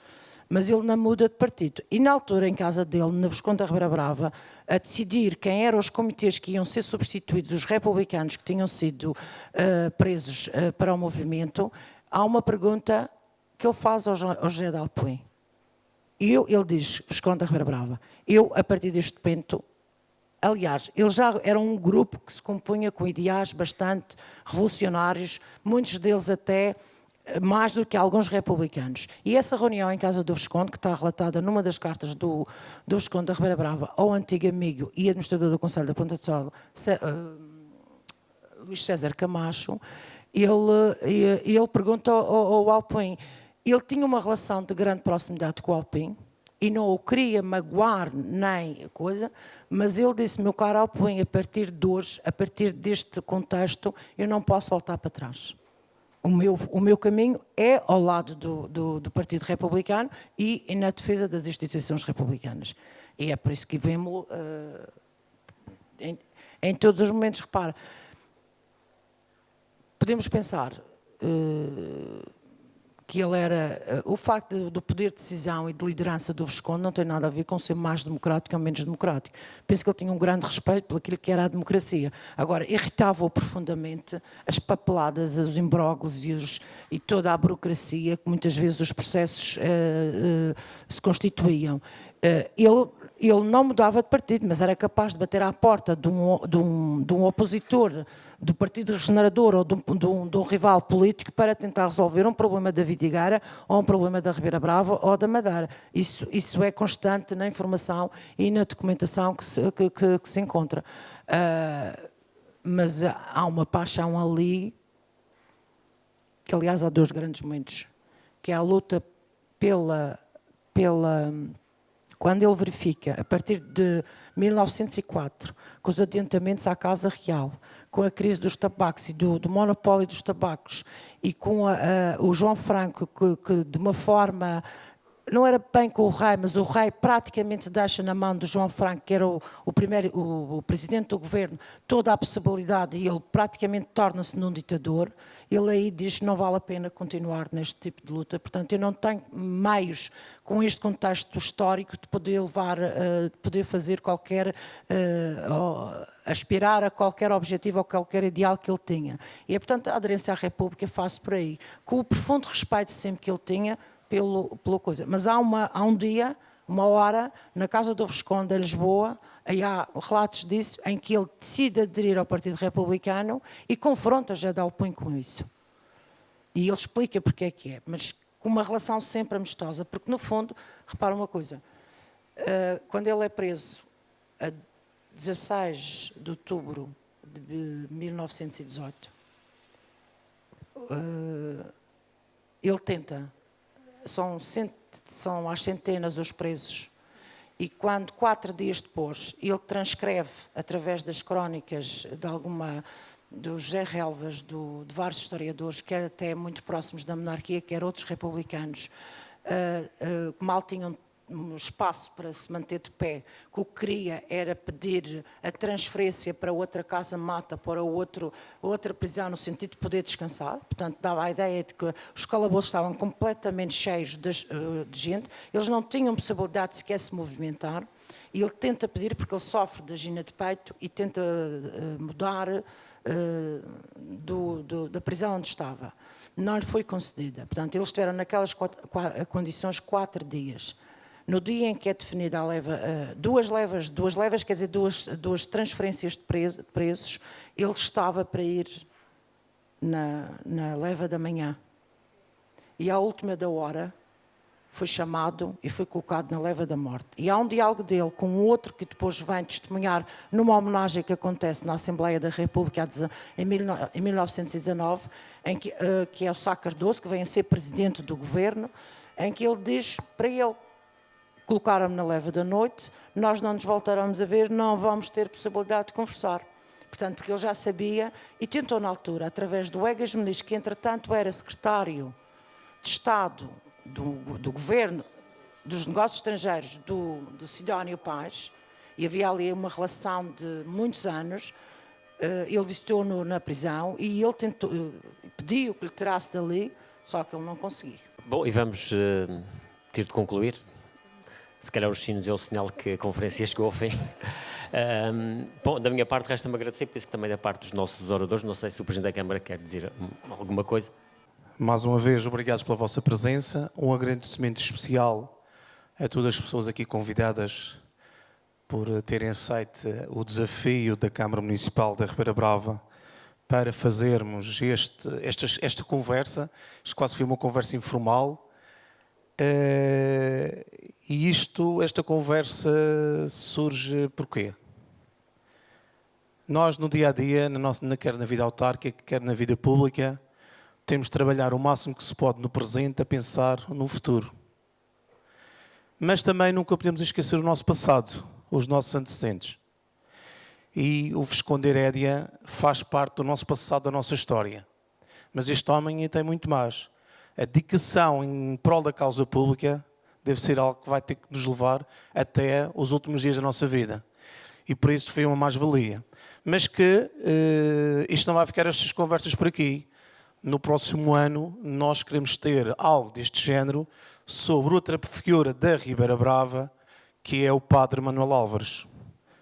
mas ele não muda de partido. E na altura, em casa dele, na Visconde da Ribeira Brava, a decidir quem eram os comitês que iam ser substituídos, os republicanos que tinham sido presos para o movimento, há uma pergunta que ele faz ao José de Alpuim. Ele diz, Visconde da Ribeira Brava, a partir deste momento, aliás, ele já era um grupo que se compunha com ideais bastante revolucionários, muitos deles até mais do que alguns republicanos. E essa reunião em casa do Visconde, que está relatada numa das cartas do Visconde da Ribeira Brava ao antigo amigo e administrador do Conselho da Ponta de Sol, Luís César Camacho, ele pergunta ao Alpuim, ele tinha uma relação de grande proximidade com o Alpuim e não o queria magoar nem coisa, mas ele disse, meu caro Alpuim, a partir de hoje, a partir deste contexto, eu não posso voltar para trás. O meu caminho é ao lado do Partido Republicano e na defesa das instituições republicanas. E é por isso que vemos em todos os momentos. Repara, podemos pensar que ele era... O facto do poder de decisão e de liderança do Visconde não tem nada a ver com ser mais democrático ou menos democrático. Penso que ele tinha um grande respeito por aquilo que era a democracia. Agora, irritava-o profundamente as papeladas, os imbróglios e toda a burocracia que muitas vezes os processos se constituíam. Ele não mudava de partido, mas era capaz de bater à porta de um opositor do Partido Regenerador ou de um rival político para tentar resolver um problema da Vidigueira ou um problema da Ribeira Brava ou da Madeira. Isso é constante na informação e na documentação que se encontra. Mas há uma paixão ali, que aliás há 2 grandes momentos, que é a luta quando ele verifica, a partir de 1904, com os adiantamentos à Casa Real, com a crise dos tabacos e do monopólio dos tabacos, e com o João Franco, que de uma forma... Não era bem com o rei, mas o rei praticamente deixa na mão do João Franco, que era o presidente do governo, toda a possibilidade, e ele praticamente torna-se num ditador. Ele aí diz que não vale a pena continuar neste tipo de luta. Portanto, eu não tenho meios, com este contexto histórico, de poder de poder fazer qualquer... aspirar a qualquer objetivo ou qualquer ideal que ele tinha. E, portanto, a aderência à República faz por aí. Com o profundo respeito sempre que ele tinha pela coisa. Mas há um dia, uma hora, na casa do Visconde, em Lisboa, aí há relatos disso, em que ele decide aderir ao Partido Republicano e confronta José de Alpuim com isso. E ele explica porque é que é, mas com uma relação sempre amistosa, porque no fundo, repara uma coisa, quando ele é preso a 16 de outubro de 1918, ele tenta... São às centenas os presos. E quando, 4 dias depois, ele transcreve, através das crónicas do José Relvas, de vários historiadores, quer até muito próximos da monarquia, quer outros republicanos, mal tinham espaço para se manter de pé, que o que queria era pedir a transferência para outra casa-mata, para outra prisão, no sentido de poder descansar. Portanto, dava a ideia de que os calabouços estavam completamente cheios de gente, eles não tinham possibilidade de sequer se movimentar, e ele tenta pedir, porque ele sofre de angina de peito, e tenta mudar da prisão onde estava. Não lhe foi concedida. Portanto, eles estiveram naquelas condições 4 dias. No dia em que é definida a leva, duas levas, quer dizer, duas transferências de presos, ele estava para ir na leva da manhã. E à última da hora foi chamado e foi colocado na leva da morte. E há um diálogo dele com outro que depois vem testemunhar numa homenagem que acontece na Assembleia da República em 1919, que é o Sá Cardoso, que vem a ser presidente do governo, em que ele diz para ele: colocaram-me na leva da noite, nós não nos voltaremos a ver, não vamos ter possibilidade de conversar. Portanto, porque ele já sabia e tentou na altura, através do Egas Muniz, que entretanto era secretário de Estado do Governo dos Negócios Estrangeiros do Sidónio Paz, e havia ali uma relação de muitos anos. Ele visitou-no na prisão e ele pediu que lhe tirasse dali, só que ele não conseguiu. Bom, e vamos ter de concluir. Se calhar os sinos é o sinal que a conferência chegou ao fim. Bom, da minha parte resta-me agradecer, penso que também da parte dos nossos oradores. Não sei se o Presidente da Câmara quer dizer alguma coisa. Mais uma vez, obrigados pela vossa presença. Um agradecimento especial a todas as pessoas aqui convidadas por terem aceito o desafio da Câmara Municipal da Ribeira Brava para fazermos esta conversa. Isto quase foi uma conversa informal. E esta conversa surge porquê? Nós, no dia-a-dia, quer na vida autárquica, quer na vida pública, temos de trabalhar o máximo que se pode no presente a pensar no futuro. Mas também nunca podemos esquecer o nosso passado, os nossos antecedentes. E o Visconde Herédia faz parte do nosso passado, da nossa história. Mas este homem tem muito mais. A dedicação em prol da causa pública deve ser algo que vai ter que nos levar até os últimos dias da nossa vida. E por isso foi uma mais-valia. Mas que isto não vai ficar estas conversas por aqui. No próximo ano nós queremos ter algo deste género sobre outra figura da Ribeira Brava, que é o Padre Manuel Álvares,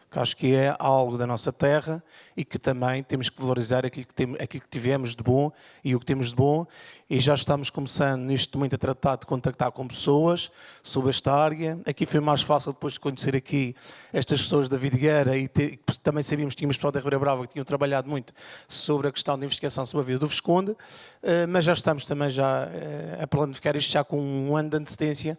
que acho que é algo da nossa terra e que também temos que valorizar aquilo que tivemos de bom e o que temos de bom, e já estamos começando neste momento a tratar de contactar com pessoas sobre esta área. Aqui foi mais fácil depois de conhecer aqui estas pessoas da Vidigueira e também sabíamos que tínhamos pessoal da Ribeira Brava que tinham trabalhado muito sobre a questão da investigação sobre a vida do Visconde, mas já estamos também a planificar isto já com um ano de antecedência,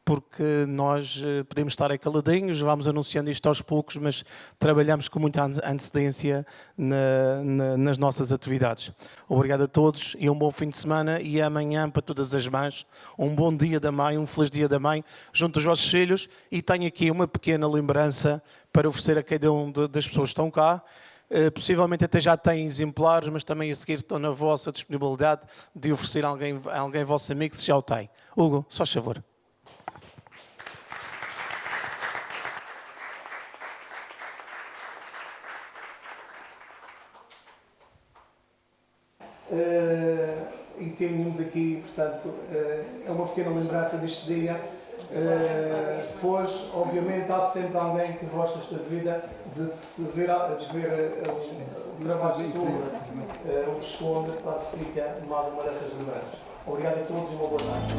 porque nós podemos estar aí caladinhos, vamos anunciando isto aos poucos, mas trabalhamos com muita antecedência nas nossas atividades. Obrigado a todos e um bom fim de semana, e amanhã para todas as mães, um bom dia da mãe, um feliz dia da mãe, junto aos vossos filhos, e tenho aqui uma pequena lembrança para oferecer a cada um das pessoas que estão cá. Possivelmente até já têm exemplares, mas também a seguir estão na vossa disponibilidade de oferecer a alguém vosso amigo, se já o tem. Hugo, só faz favor. E temos aqui, portanto, é uma pequena lembrança deste dia, pois, obviamente, há sempre alguém que gosta desta vida de ver o trabalho sobre o Visconde, portanto, fica uma dessas lembranças. Obrigado a todos e uma boa tarde.